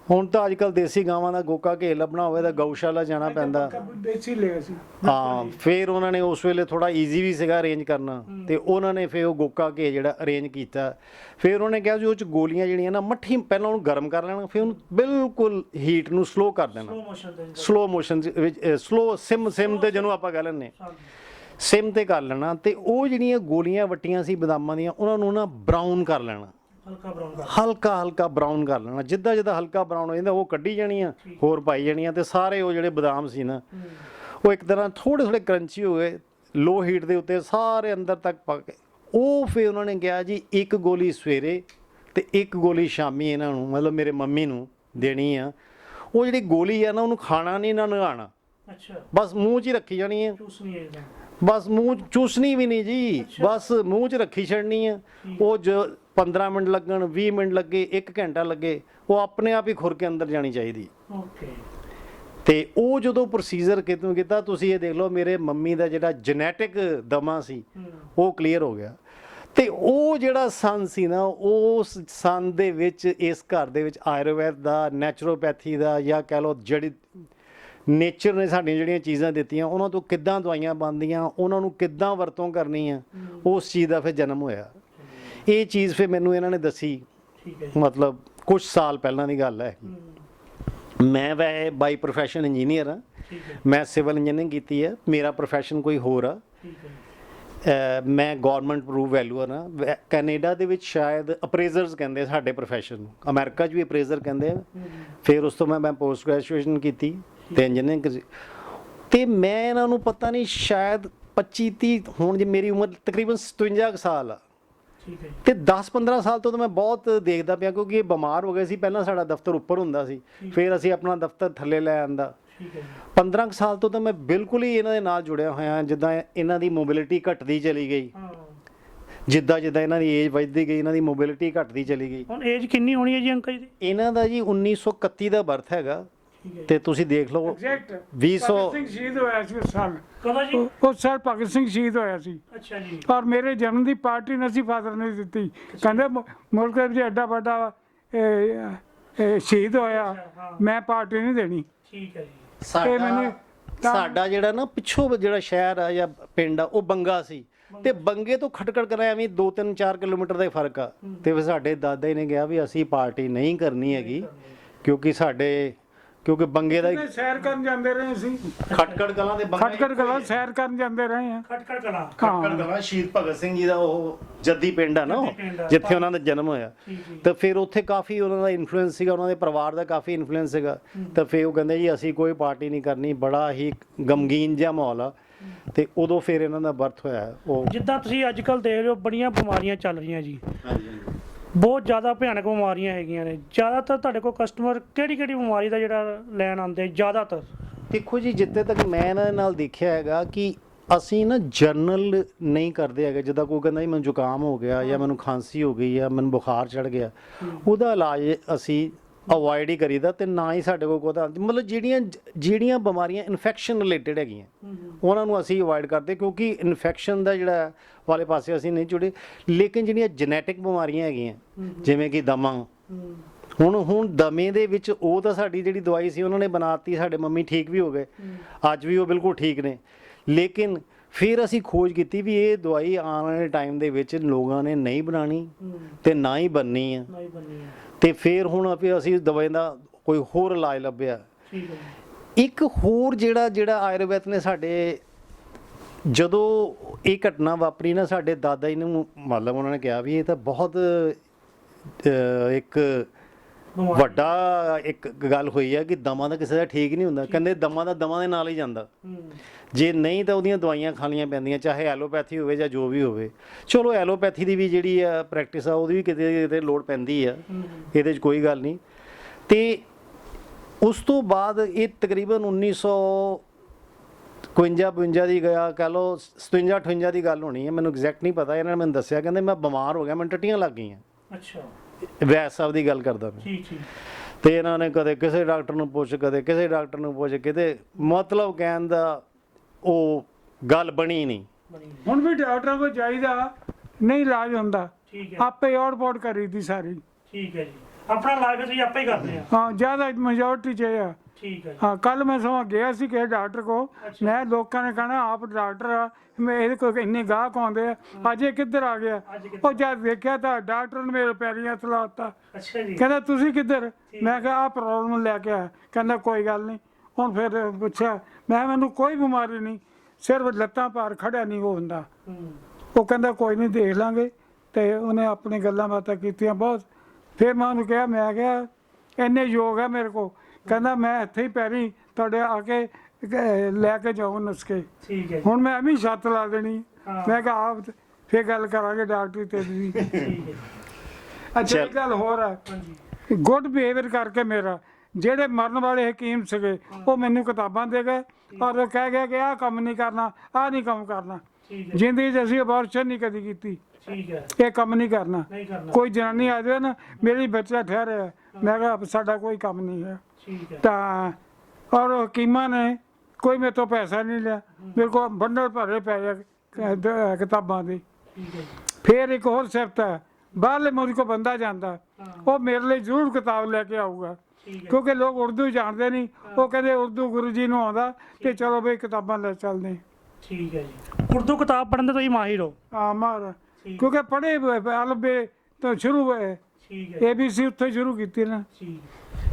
ਹੁਣ ਤਾਂ ਅੱਜ ਕੱਲ੍ਹ ਦੇਸੀ ਗਾਵਾਂ ਦਾ ਗੋਕਾ ਘੇ ਲੱਭਣਾ ਹੋਵੇ ਤਾਂ ਗਊਸ਼ਾਲਾ ਜਾਣਾ ਪੈਂਦਾ। ਦੇਸੀ ਲਿਆ ਸੀ। ਹਾਂ, ਫਿਰ ਉਹਨਾਂ ਨੇ ਉਸ ਵੇਲੇ ਥੋੜਾ ਈਜ਼ੀ ਵੀ ਸੀਗਾ ਅਰੇਂਜ ਕਰਨਾ, ਤੇ ਉਹਨਾਂ ਨੇ ਫਿਰ ਉਹ ਗੋਕਾ ਘੇ ਜਿਹੜਾ ਅਰੇਂਜ ਕੀਤਾ। ਫਿਰ ਉਹਨੇ ਕਿਹਾ ਜੀ ਉਹ 'ਚ ਗੋਲੀਆਂ ਜਿਹੜੀਆਂ ਨਾ ਮੱਠੀ ਪਹਿਲਾਂ ਉਹਨੂੰ ਗਰਮ ਕਰ ਲੈਣਾ, ਫਿਰ ਉਹਨੂੰ ਬਿਲਕੁਲ ਹੀਟ ਨੂੰ ਸਲੋ ਕਰ ਦੇਣਾ, ਸਲੋ ਮੋਸ਼ਨ ਵਿੱਚ, ਸਲੋ ਸਿਮ ਤੇ ਜਿਹਨੂੰ ਆਪਾਂ ਕਹਿ ਲੈਂਦੇ ਸਿਮ ਤੇ ਕਰ ਲੈਣਾ। ਤੇ ਉਹ ਜਿਹੜੀਆਂ ਗੋਲੀਆਂ ਵੱਟੀਆਂ ਸੀ ਬਦਾਮਾਂ ਦੀਆਂ, ਉਹਨਾਂ ਨੂੰ ਨਾ ਬਰਾਊਨ ਕਰ ਲੈਣਾ, ਹਲਕਾ ਬਰਾਊਨ ਕਰ ਲੈਣਾ। ਜਿੱਦਾਂ ਹਲਕਾ ਬਰਾਊਨ ਹੋ ਜਾਂਦਾ ਉਹ ਕੱਢੀ ਜਾਣੀਆਂ, ਹੋਰ ਪਾਈ ਜਾਣੀਆਂ, ਤੇ ਸਾਰੇ ਉਹ ਜਿਹੜੇ ਬਦਾਮ ਸੀ ਨਾ ਉਹ ਇੱਕ ਤਰ੍ਹਾਂ ਥੋੜੇ ਕਰੰਚੀ ਹੋ ਗਏ, ਲੋ ਹੀਟ ਦੇ ਉੱਤੇ ਸਾਰੇ ਅੰਦਰ ਤੱਕ ਪਾ ਕੇ। ਉਹ ਫਿਰ ਉਹਨਾਂ ਨੇ ਕਿਹਾ ਜੀ 1 ਗੋਲੀ ਸਵੇਰੇ ਤੇ 1 ਗੋਲੀ ਸ਼ਾਮੀ ਇਹਨਾਂ ਨੂੰ, ਮਤਲਬ ਮੇਰੇ ਮੰਮੀ ਨੂੰ ਦੇਣੀ ਆ। ਉਹ ਜਿਹੜੀ ਗੋਲੀ ਆ ਨਾ ਉਹਨੂੰ ਖਾਣਾ ਨਹੀਂ ਨਾ ਨਗਾਣਾ, ਬਸ ਮੂੰਹ 'ਚ ਹੀ ਰੱਖੀ ਜਾਣੀ ਹੈ, ਬਸ ਮੂੰਹ ਚੂਸਣੀ ਵੀ ਨਹੀਂ ਜੀ, ਬਸ ਮੂੰਹ 'ਚ ਰੱਖੀ ਛੱਡਣੀ ਆ। ਉਹ 15 ਮਿੰਟ ਲੱਗਣ, 20 ਮਿੰਟ ਲੱਗੇ, 1 ਘੰਟਾ ਲੱਗੇ, ਉਹ ਆਪਣੇ ਆਪ ਹੀ ਖੁਰ ਕੇ ਅੰਦਰ ਜਾਣੀ ਚਾਹੀਦੀ। ਤੇ ਉਹ ਜਦੋਂ ਪ੍ਰੋਸੀਜਰ ਕੀਤਾ, ਤੁਸੀਂ ਇਹ ਦੇਖ ਲਓ ਮੇਰੇ ਮੰਮੀ ਦਾ ਜਿਹੜਾ ਜੈਨੇਟਿਕ ਦਮਾ ਸੀ ਉਹ ਕਲੀਅਰ ਹੋ ਗਿਆ। ਤੇ ਉਹ ਜਿਹੜਾ ਸੰਨ ਸੀ ਨਾ, ਉਸ ਸੰਨ ਦੇ ਵਿੱਚ ਇਸ ਘਰ ਦੇ ਵਿੱਚ ਆਯੁਰਵੈਦ ਦਾ, ਨੈਚੁਰੋਪੈਥੀ ਦਾ, ਜਾਂ ਕਹਿ ਲਓ ਜਿਹੜੀ ਨੇਚਰ ਨੇ ਸਾਡੀਆਂ ਜਿਹੜੀਆਂ ਚੀਜ਼ਾਂ ਦਿੱਤੀਆਂ, ਉਹਨਾਂ ਤੋਂ ਕਿੱਦਾਂ ਦਵਾਈਆਂ ਬਣਦੀਆਂ, ਉਹਨਾਂ ਨੂੰ ਕਿੱਦਾਂ ਵਰਤੋਂ ਕਰਨੀ ਆ, ਉਸ ਚੀਜ਼ ਦਾ ਫਿਰ ਜਨਮ ਹੋਇਆ। ਇਹ ਚੀਜ਼ ਫਿਰ ਮੈਨੂੰ ਇਹਨਾਂ ਨੇ ਦੱਸੀ, ਮਤਲਬ ਕੁਝ ਸਾਲ ਪਹਿਲਾਂ ਦੀ ਗੱਲ ਹੈ। ਮੈਂ ਵੈਸੇ ਬਾਈ ਪ੍ਰੋਫੈਸ਼ਨ ਇੰਜੀਨੀਅਰ ਹਾਂ, ਮੈਂ ਸਿਵਲ ਇੰਜੀਨੀਅਰਿੰਗ ਕੀਤੀ ਹੈ, ਮੇਰਾ ਪ੍ਰੋਫੈਸ਼ਨ ਕੋਈ ਹੋਰ ਆ। ਮੈਂ ਗਵਰਨਮੈਂਟ ਅਪਰੂਵ ਵੈਲੂਅਰ ਹਾਂ। ਕੈਨੇਡਾ ਦੇ ਵਿੱਚ ਸ਼ਾਇਦ ਅਪਰੇਜ਼ਰਸ ਕਹਿੰਦੇ ਸਾਡੇ ਪ੍ਰੋਫੈਸ਼ਨ ਨੂੰ, ਅਮਰੀਕਾ 'ਚ ਵੀ ਅਪਰੇਜ਼ਰ ਕਹਿੰਦੇ ਆ। ਫਿਰ ਉਸ ਤੋਂ ਮੈਂ ਪੋਸਟ ਗ੍ਰੈਜੂਏਸ਼ਨ ਕੀਤੀ ਤੇ ਇੰਜੀਨੀਅਰਿੰਗ, ਤੇ ਮੈਂ ਇਹਨਾਂ ਨੂੰ ਪਤਾ ਨਹੀਂ ਸ਼ਾਇਦ 25-30, ਹੁਣ ਜੇ ਮੇਰੀ ਉਮਰ ਤਕਰੀਬਨ 57 ਸਾਲ ਆ, ਤੇ 10-15 ਸਾਲ ਤੋਂ ਤਾਂ ਮੈਂ ਬਹੁਤ ਦੇਖਦਾ ਪਿਆ, ਕਿਉਂਕਿ ਇਹ ਬਿਮਾਰ ਹੋ ਗਏ ਸੀ। ਪਹਿਲਾਂ ਸਾਡਾ ਦਫ਼ਤਰ ਉੱਪਰ ਹੁੰਦਾ ਸੀ, ਫਿਰ ਅਸੀਂ ਆਪਣਾ ਦਫ਼ਤਰ ਥੱਲੇ ਲੈ ਆਂਦਾ। 15 ਸਾਲ ਤੋਂ ਤਾਂ ਮੈਂ ਬਿਲਕੁਲ ਹੀ ਇਹਨਾਂ ਦੇ ਨਾਲ ਜੁੜਿਆ ਹੋਇਆ। ਜਿੱਦਾਂ ਇਹਨਾਂ ਦੀ ਮੋਬਿਲਿਟੀ ਘਟਦੀ ਚਲੀ ਗਈ, ਜਿੱਦਾਂ ਇਹਨਾਂ ਦੀ ਏਜ ਵੱਧਦੀ ਗਈ, ਇਹਨਾਂ ਦੀ ਮੋਬਿਲਿਟੀ ਘਟਦੀ ਚਲੀ ਗਈ। ਹੁਣ ਏਜ ਕਿੰਨੀ ਹੋਣੀ ਹੈ ਜੀ ਅੰਕਲ ਜੀ? ਇਹਨਾਂ ਦਾ ਜੀ 1931 ਦਾ ਬਰਥ ਹੈਗਾ, ਤੇ ਤੁਸੀਂ ਦੇਖ ਲਓ 2000 ਸਿੰਘ ਸ਼ਹੀਦ ਹੋਇਆ ਸੀ ਉਸ ਸਾਲ। ਕਦੋਂ ਜੀ? ਉਸ ਸਾਲ ਭਗਤ ਸਿੰਘ ਸ਼ਹੀਦ ਹੋਇਆ ਸੀ। ਅੱਛਾ ਜੀ। ਔਰ ਮੇਰੇ ਜਨਮ ਦੀ ਪਾਰਟੀ ਨਹੀਂ ਸੀ ਫਾਦਰ ਨੇ ਦਿੱਤੀ, ਕਹਿੰਦੇ ਮੁਲਕ ਵਿੱਚ ਐਡਾ ਵੱਡਾ ਸ਼ਹੀਦ ਹੋਇਆ, ਮੈਂ ਪਾਰਟੀ ਨਹੀਂ ਦੇਣੀ। ਠੀਕ ਹੈ ਜੀ। ਸਾਡਾ ਜਿਹੜਾ ਨਾ ਪਿੱਛੋਂ ਜਿਹੜਾ ਸ਼ਹਿਰ ਆ ਜਾਂ ਪਿੰਡ ਆ ਉਹ ਬੰਗਾ ਸੀ, ਤੇ ਬੰਗੇ ਤੋਂ ਖਟਕੜ ਕਰਾਇਆ ਵੀ 2-3-4 ਕਿਲੋਮੀਟਰ ਦਾ ਹੀ ਫਰਕ ਆ। ਤੇ ਫਿਰ ਸਾਡੇ ਦਾਦਾ ਜੀ ਨੇ ਕਿਹਾ ਵੀ ਅਸੀਂ ਪਾਰਟੀ ਨਹੀਂ ਕਰਨੀ ਹੈਗੀ, ਕਿਉਂਕਿ ਬੰਗੇ ਦਾ ਸੈਰ ਕਰਨ ਜਾਂਦੇ ਰਹੇ ਸੀ, ਖਟਕੜ ਕਲਾਂ ਦੇ ਖਟਕੜ ਕਲਾਂ ਸੈਰ ਕਰਨ ਜਾਂਦੇ ਰਹੇ ਆ। ਖਟਕੜ ਕਲਾਂ ਸ਼ਹੀਦ ਭਗਤ ਸਿੰਘ ਜੀ ਦਾ ਉਹ ਜੱਦੀ ਪਿੰਡ ਆ ਨਾ, ਜਿੱਥੇ ਉਹਨਾਂ ਦਾ ਜਨਮ ਹੋਇਆ। ਤਾਂ ਫਿਰ ਉੱਥੇ ਕਾਫੀ ਉਹਨਾਂ ਦਾ ਇਨਫਲੂਐਂਸ ਸੀਗਾ, ਉਹਨਾਂ ਦੇ ਪਰਿਵਾਰ ਦਾ ਕਾਫੀ ਇਨਫਲੂਐਂਸ ਸੀਗਾ। ਤਾਂ ਫਿਰ ਉਹ ਕਹਿੰਦੇ ਜੀ ਅਸੀਂ ਕੋਈ ਪਾਰਟੀ ਨਹੀਂ ਕਰਨੀ, ਬੜਾ ਹੀ ਗਮਗੀਨ ਜਿਹਾ ਮਾਹੌਲ ਆ। ਤੇ ਉਦੋਂ ਫਿਰ ਇਹਨਾਂ ਦਾ ਬਰਥ ਹੋਇਆ। ਉਹ ਜਿੱਦਾਂ ਤੁਸੀਂ ਅੱਜ ਕੱਲ੍ਹ ਦੇਖ ਰਹੇ ਹੋ, ਬੜੀਆਂ ਬਿਮਾਰੀਆਂ ਚੱਲ ਰਹੀਆਂ ਜੀ, ਬਹੁਤ ਜ਼ਿਆਦਾ ਭਿਆਨਕ ਬਿਮਾਰੀਆਂ ਹੈਗੀਆਂ ਨੇ। ਜ਼ਿਆਦਾਤਰ ਤੁਹਾਡੇ ਕੋਲ ਕਸਟਮਰ ਕਿਹੜੀ ਬਿਮਾਰੀ ਦਾ ਜਿਹੜਾ ਲੈਣ ਆਉਂਦੇ ਜ਼ਿਆਦਾਤਰ? ਦੇਖੋ ਜੀ, ਜਿੱਥੇ ਤੱਕ ਮੈਂ ਇਹਨਾਂ ਨਾਲ ਦੇਖਿਆ ਹੈਗਾ ਕਿ ਅਸੀਂ ਨਾ ਜਰਨਲ ਨਹੀਂ ਕਰਦੇ ਹੈਗੇ। ਜਿੱਦਾਂ ਕੋਈ ਕਹਿੰਦਾ ਜੀ ਮੈਨੂੰ ਜ਼ੁਕਾਮ ਹੋ ਗਿਆ, ਜਾਂ ਮੈਨੂੰ ਖਾਂਸੀ ਹੋ ਗਈ, ਜਾਂ ਮੈਨੂੰ ਬੁਖਾਰ ਚੜ੍ਹ ਗਿਆ, ਉਹਦਾ ਇਲਾਜ ਅਸੀਂ ਅਵੋਇਡ ਹੀ ਕਰੀਦਾ ਤੇ ਨਾ ਹੀ ਸਾਡੇ ਕੋਲ ਕੋਦਾ ਮਤਲਬ ਜਿਹੜੀਆਂ ਬਿਮਾਰੀਆਂ ਇਨਫੈਕਸ਼ਨ ਰਿਲੇਟਡ ਹੈਗੀਆਂ ਉਹਨਾਂ ਨੂੰ ਅਸੀਂ ਅਵੋਇਡ ਕਰਦੇ ਕਿਉਂਕਿ ਇਨਫੈਕਸ਼ਨ ਦਾ ਜਿਹੜਾ ਵਾਲੇ ਪਾਸੇ ਅਸੀਂ ਨਹੀਂ ਜੁੜੇ। ਲੇਕਿਨ ਜਿਹੜੀਆਂ ਜੈਨੇਟਿਕ ਬਿਮਾਰੀਆਂ ਹੈਗੀਆਂ ਜਿਵੇਂ ਕਿ ਦਮਾ, ਹੁਣ ਦਮੇ ਦੇ ਵਿੱਚ ਉਹ ਤਾਂ ਸਾਡੀ ਜਿਹੜੀ ਦਵਾਈ ਸੀ ਉਹਨਾਂ ਨੇ ਬਣਾਤੀ, ਸਾਡੇ ਮੰਮੀ ਠੀਕ ਵੀ ਹੋ ਗਏ, ਅੱਜ ਵੀ ਉਹ ਬਿਲਕੁਲ ਠੀਕ ਨੇ। ਲੇਕਿਨ ਫਿਰ ਅਸੀਂ ਖੋਜ ਕੀਤੀ ਵੀ ਇਹ ਦਵਾਈ ਆਉਣ ਵਾਲੇ ਟਾਈਮ ਦੇ ਵਿੱਚ ਲੋਕਾਂ ਨੇ ਨਹੀਂ ਬਣਾਉਣੀ ਤੇ ਨਾ ਹੀ ਬਣਨੀ ਆ, ਤੇ ਫਿਰ ਹੁਣ ਅਸੀਂ ਦਵਾਈ ਦਾ ਕੋਈ ਹੋਰ ਇਲਾਜ ਲੱਭਿਆ। ਇੱਕ ਹੋਰ ਜਿਹੜਾ ਆਯੁਰਵੈਦ ਨੇ ਸਾਡੇ, ਜਦੋਂ ਇਹ ਘਟਨਾ ਵਾਪਰੀ ਨਾ, ਸਾਡੇ ਦਾਦਾ ਜੀ ਨੂੰ ਮਤਲਬ ਉਹਨਾਂ ਨੇ ਕਿਹਾ ਵੀ ਇਹ ਤਾਂ ਬਹੁਤ ਇੱਕ ਵੱਡਾ ਇੱਕ ਗੱਲ ਹੋਈ ਹੈ ਕਿ ਦਮਾ ਤਾਂ ਕਿਸੇ ਦਾ ਠੀਕ ਨਹੀਂ ਹੁੰਦਾ। ਕਹਿੰਦੇ ਦਮਾ ਦੇ ਨਾਲ ਹੀ ਜਾਂਦਾ, ਜੇ ਨਹੀਂ ਤਾਂ ਉਹਦੀਆਂ ਦਵਾਈਆਂ ਖਾਣੀਆਂ ਪੈਂਦੀਆਂ, ਚਾਹੇ ਐਲੋਪੈਥੀ ਹੋਵੇ ਜਾਂ ਜੋ ਵੀ ਹੋਵੇ। ਚਲੋ ਐਲੋਪੈਥੀ ਦੀ ਵੀ ਜਿਹੜੀ ਆ ਪ੍ਰੈਕਟਿਸ ਆ ਉਹਦੀ ਵੀ ਕਿਤੇ ਲੋੜ ਪੈਂਦੀ ਆ, ਇਹਦੇ 'ਚ ਕੋਈ ਗੱਲ ਨਹੀਂ। ਤੇ ਉਸ ਤੋਂ ਬਾਅਦ ਇਹ ਤਕਰੀਬਨ 1951-52 ਦੀ ਗਿਆ, ਕਹਿ ਲਓ 57-58 ਦੀ ਗੱਲ ਹੋਣੀ ਹੈ, ਮੈਨੂੰ ਐਗਜ਼ੈਕਟ ਨਹੀਂ ਪਤਾ। ਇਹਨਾਂ ਨੇ ਮੈਨੂੰ ਦੱਸਿਆ, ਕਹਿੰਦੇ ਮੈਂ ਬਿਮਾਰ ਹੋ ਗਿਆ, ਮੈਨੂੰ ਟੱਟੀਆਂ ਲੱਗ ਗਈਆਂ। ਅੱਛਾ, ਵੈਦ ਸਾਹਿਬ ਦੀ ਗੱਲ ਕਰਦਾ ਮੈਂ। ਤੇ ਇਹਨਾਂ ਨੇ ਕਦੇ ਕਿਸੇ ਡਾਕਟਰ ਨੂੰ ਪੁੱਛ, ਕਦੇ ਕਿਸੇ ਡਾਕਟਰ ਨੂੰ ਪੁੱਛ, ਕਿਤੇ ਮਤਲਬ ਕਹਿਣ ਦਾ ਉਹ ਗੱਲ ਬਣੀ ਨਹੀਂ। ਹੁਣ ਵੀ ਡਾਕਟਰਾਂ ਕੋਲ ਜਾਈਦਾ ਨਹੀਂ ਇਲਾਜ ਹੁੰਦਾ, ਆਪੇ ਔੜ-ਪੌੜ ਕਰੀਦੀ ਸਾਰੀ। ਠੀਕ ਹੈ ਜੀ, ਆਪਣਾ ਇਲਾਜ ਤੁਸੀਂ ਆਪੇ ਹੀ ਕਰਦੇ ਆ? ਹਾਂ, ਜ਼ਿਆਦਾ ਮੈਜੋਰਟੀ 'ਚ ਇਹ ਆ। ਠੀਕ ਹੈ। ਹਾਂ, ਕੱਲ ਮੈਂ ਸਮਾਂ ਗਿਆ ਸੀ ਕਿਸੇ ਡਾਕਟਰ ਕੋਲ, ਮੈਂ ਲੋਕਾਂ ਨੇ ਕਹਿਣਾ ਆਪ ਡਾਕਟਰ ਆ, ਮੈਂ ਇਹਦੇ ਕੋਲ ਇੰਨੇ ਗਾਹਕ ਆਉਂਦੇ ਆ, ਅੱਜ ਇਹ ਕਿੱਧਰ ਆ ਗਿਆ? ਉਹ ਜਦ ਦੇਖਿਆ ਤਾਂ ਡਾਕਟਰ ਨੇ ਮੇਰੇ ਪੈਰੀਂ ਹੱਥ ਲਾ ਦਿੱਤਾ। ਅੱਛਾ ਜੀ। ਕਹਿੰਦਾ ਤੁਸੀਂ ਕਿੱਧਰ? ਮੈਂ ਕਿਹਾ ਆਹ ਪ੍ਰੋਬਲਮ ਲੈ ਕੇ ਆਇਆ। ਕਹਿੰਦਾ ਕੋਈ ਗੱਲ ਨਹੀਂ। ਹੁਣ ਫਿਰ ਪੁੱਛਿਆ, ਮੈਂ ਮੈਨੂੰ ਕੋਈ ਬਿਮਾਰੀ ਨਹੀਂ, ਸਿਰਫ ਲੱਤਾਂ ਭਾਰ, ਖੜਿਆ ਨਹੀਂ ਉਹ ਹੁੰਦਾ। ਉਹ ਕਹਿੰਦਾ ਕੋਈ ਨਹੀਂ, ਦੇਖ ਲਾਂਗੇ। ਤੇ ਉਹਨੇ ਆਪਣੀ ਗੱਲਾਂ ਬਾਤਾਂ ਕੀਤੀਆਂ ਬਹੁਤ। ਫਿਰ ਮੈਂ ਉਹਨੂੰ ਕਿਹਾ, ਮੈਂ ਕਿਹਾ ਇੰਨੇ ਯੋਗ ਆ ਮੇਰੇ ਕੋਲ। ਕਹਿੰਦਾ ਮੈਂ ਇੱਥੇ ਹੀ ਪੈਰੀ ਤੁਹਾਡੇ ਆ ਕੇ ਲੈ ਕੇ ਜਾਊਂ ਨੁਸਖੇ। ਠੀਕ ਹੈ। ਹੁਣ ਮੈਂ ਵੀ ਛੱਤ ਲਾ ਦੇਣੀ। ਮੈਂ ਕਿਹਾ ਆਪ ਫਿਰ ਗੱਲ ਕਰਾਂਗੇ ਡਾਕਟਰੀ ਤੇ ਵੀ। ਅੱਛਾ, ਇੱਕ ਗੱਲ ਹੋਰ ਹੈ, ਗੁੱਡ ਬਿਹੇਵੀਅਰ ਕਰਕੇ ਮੇਰਾ, ਜਿਹੜੇ ਮਰਨ ਵਾਲੇ ਹਕੀਮ ਸੀਗੇ ਉਹ ਮੈਨੂੰ ਕਿਤਾਬਾਂ ਦੇ ਗਏ ਔਰ ਉਹ ਕਹਿ ਗਏ ਕਿ ਆਹ ਕੰਮ ਨਹੀਂ ਕਰਨਾ, ਆਹ ਨਹੀਂ ਕੰਮ ਕਰਨਾ। ਜ਼ਿੰਦਗੀ 'ਚ ਅਸੀਂ ਅਬੋਰਸ਼ਨ ਨਹੀਂ ਕਦੀ ਕੀਤੀ। ਠੀਕ ਹੈ। ਇਹ ਕੰਮ ਨਹੀਂ ਕਰਨਾ। ਕੋਈ ਜਨਾਨੀ ਆ ਜਾਵੇ ਨਾ, ਮੇਰੀ ਬੱਚਾ ਠਹਿਰਿਆ, ਮੈਂ ਕਿਹਾ ਸਾਡਾ ਕੋਈ ਕੰਮ ਨਹੀਂ ਹੈ। ਤਾਂ ਔਰ ਹਕੀਮਾਂ ਨੇ ਕੋਈ ਮੇਰੇ ਤੋਂ ਪੈਸਾ ਨਹੀਂ ਲਿਆ, ਮੇਰੇ ਕੋਲ ਬੰਡਲ ਭਰੇ ਪਏ ਕਿਤਾਬਾਂ ਦੇ। ਫਿਰ ਇੱਕ ਹੋਰ ਸਿਫਤ ਹੈ, ਬਾਹਰਲੇ ਮੁਲਕ ਕੋ ਬੰਦਾ ਜਾਂਦਾ ਉਹ ਮੇਰੇ ਲਈ ਜ਼ਰੂਰ ਕਿਤਾਬ ਲੈ ਕੇ ਆਊਗਾ, ਕਿਉਂਕਿ ਲੋਕ ਉਰਦੂ ਜਾਣਦੇ ਨਹੀਂ। ਉਹ ਕਹਿੰਦੇ ਉਰਦੂ ਗੁਰੂ ਜੀ ਨੂੰ ਆਉਂਦਾ, ਤੇ ਚਲੋ ਬਈ ਕਿਤਾਬਾਂ ਲੈ ਚੱਲਦੇ। ਠੀਕ ਹੈ ਜੀ। ਉਰਦੂ ਕਿਤਾਬ ਪੜ੍ਹਨ ਦੇ ਤੁਸੀਂ ਮਾਹਿਰ ਹੋ? ਹਾਂ, ਮਾਰ, ਕਿਉਂਕਿ ਪੜ੍ਹੇ ਅਲਬੇ ਤੋਂ ਸ਼ੁਰੂ ਹੋਏ, ABC ਉੱਥੇ ਸ਼ੁਰੂ ਕੀਤੀ ਨਾ।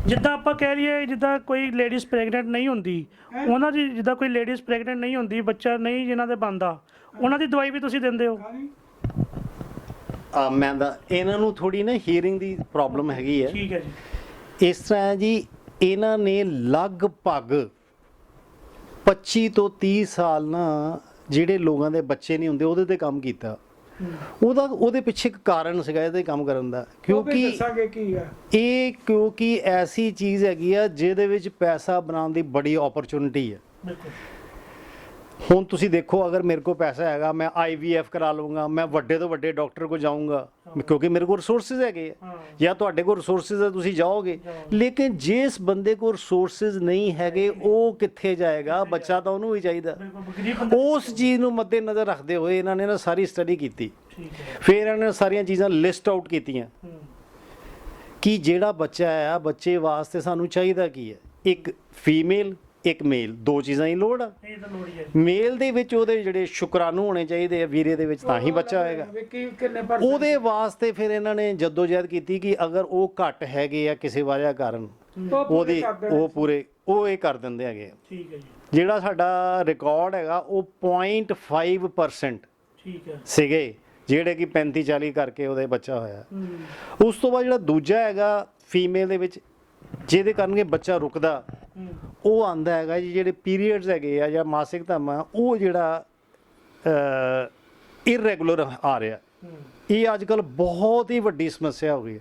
ਜਿੱਦਾਂ ਆਪਾਂ ਕਹਿ ਲਈਏ, ਜਿੱਦਾਂ ਕੋਈ ਲੇਡੀਜ਼ ਪ੍ਰੈਗਨੈਂਟ ਨਹੀਂ ਹੁੰਦੀ, ਉਹਨਾਂ ਦੀ, ਜਿੱਦਾਂ ਕੋਈ ਲੇਡੀਜ਼ ਪ੍ਰੈਗਨੈਂਟ ਨਹੀਂ ਹੁੰਦੀ, ਬੱਚਾ ਨਹੀਂ ਜਿਨ੍ਹਾਂ ਦੇ ਬਣਦਾ, ਉਹਨਾਂ ਦੀ ਦਵਾਈ ਵੀ ਤੁਸੀਂ ਦਿੰਦੇ ਹੋ? ਮੈਂ ਤਾਂ ਇਹਨਾਂ ਨੂੰ ਥੋੜੀ ਨਾ ਹੀਅਰਿੰਗ ਦੀ ਪ੍ਰੋਬਲਮ ਹੈਗੀ ਹੈ। ਠੀਕ ਹੈ ਜੀ। ਇਸ ਤਰ੍ਹਾਂ ਜੀ, ਇਹਨਾਂ ਨੇ ਲਗਭਗ 25 ਤੋਂ 30 ਸਾਲ ਨਾ ਜਿਹੜੇ ਲੋਕਾਂ ਦੇ ਬੱਚੇ ਨਹੀਂ ਹੁੰਦੇ ਉਹਦੇ ਤੇ ਕੰਮ ਕੀਤਾ। ਉਹਦੇ ਪਿੱਛੇ ਇੱਕ ਕਾਰਨ ਸੀਗਾ ਇਹਦੇ ਕੰਮ ਕਰਨ ਦਾ, ਕਿਉਂਕਿ ਐਸੀ ਚੀਜ਼ ਹੈਗੀ ਆ ਜਿਹਦੇ ਵਿੱਚ ਪੈਸਾ ਬਣਾਉਣ ਦੀ ਬੜੀ ਓਪਰਚੁਨਿਟੀ ਹੈ। ਹੁਣ ਤੁਸੀਂ ਦੇਖੋ, ਅਗਰ ਮੇਰੇ ਕੋਲ ਪੈਸਾ ਹੈਗਾ, ਮੈਂ IVF ਕਰਾ ਲਵਾਂਗਾ, ਮੈਂ ਵੱਡੇ ਤੋਂ ਵੱਡੇ ਡਾਕਟਰ ਕੋਲ ਜਾਊਂਗਾ, ਕਿਉਂਕਿ ਮੇਰੇ ਕੋਲ ਰਿਸੋਰਸਿਸ ਹੈਗੇ ਆ, ਜਾਂ ਤੁਹਾਡੇ ਕੋਲ ਰਿਸੋਰਸਿਸ ਹੈ ਤੁਸੀਂ ਜਾਓਗੇ। ਲੇਕਿਨ ਜਿਸ ਬੰਦੇ ਕੋਲ ਰਿਸੋਰਸਿਸ ਨਹੀਂ ਹੈਗੇ ਉਹ ਕਿੱਥੇ ਜਾਏਗਾ? ਬੱਚਾ ਤਾਂ ਉਹਨੂੰ ਵੀ ਚਾਹੀਦਾ। ਉਸ ਚੀਜ਼ ਨੂੰ ਮੱਦੇ ਨਜ਼ਰ ਰੱਖਦੇ ਹੋਏ ਇਹਨਾਂ ਨੇ ਨਾ ਸਾਰੀ ਸਟੱਡੀ ਕੀਤੀ। ਫਿਰ ਇਹਨਾਂ ਨੇ ਸਾਰੀਆਂ ਚੀਜ਼ਾਂ ਲਿਸਟ ਆਊਟ ਕੀਤੀਆਂ ਕਿ ਜਿਹੜਾ ਬੱਚਾ ਹੈ, ਬੱਚੇ ਵਾਸਤੇ ਸਾਨੂੰ ਚਾਹੀਦਾ ਕੀ ਹੈ। ਇੱਕ ਫੀਮੇਲ, ਇੱਕ ਮੇਲ, ਦੋ ਚੀਜ਼ਾਂ ਦੀ ਲੋੜ ਆ। ਮੇਲ ਦੇ ਵਿੱਚ ਉਹਦੇ ਜਿਹੜੇ ਸ਼ੁਕਰਾਣੂ ਹੋਣੇ ਚਾਹੀਦੇ ਆ ਵੀਰੇ ਦੇ ਵਿੱਚ, ਤਾਂ ਹੀ ਬੱਚਾ ਹੋਏਗਾ। ਉਹਦੇ ਵਾਸਤੇ ਫਿਰ ਇਹਨਾਂ ਨੇ ਜਦੋਜਹਿਦ ਕੀਤੀ ਕਿ ਅਗਰ ਉਹ ਘੱਟ ਹੈਗੇ ਆ ਕਿਸੇ ਵਜ੍ਹਾ ਕਾਰਨ, ਉਹ ਇਹ ਕਰ ਦਿੰਦੇ ਹੈਗੇ। ਜਿਹੜਾ ਸਾਡਾ ਰਿਕਾਰਡ ਹੈਗਾ ਉਹ 0.5% ਸੀਗੇ ਜਿਹੜੇ ਕਿ 35-40 ਕਰਕੇ ਉਹਦੇ ਬੱਚਾ ਹੋਇਆ। ਉਸ ਤੋਂ ਬਾਅਦ ਜਿਹੜਾ ਦੂਜਾ ਹੈਗਾ ਫੀਮੇਲ ਦੇ ਵਿੱਚ, ਜਿਹਦੇ ਕਰਕੇ ਬੱਚਾ ਰੁਕਦਾ, ਉਹ ਆਂਦਾ ਹੈਗਾ ਜੀ ਜਿਹੜੇ ਪੀਰੀਅਡਸ ਹੈਗੇ ਆ ਜਾਂ ਮਾਸਿਕ ਧਾਮਾ, ਉਹ ਜਿਹੜਾ ਇਰੈਗੂਲਰ ਆ ਰਿਹਾ। ਇਹ ਅੱਜ ਕੱਲ੍ਹ ਬਹੁਤ ਹੀ ਵੱਡੀ ਸਮੱਸਿਆ ਹੋ ਗਈ ਹੈ।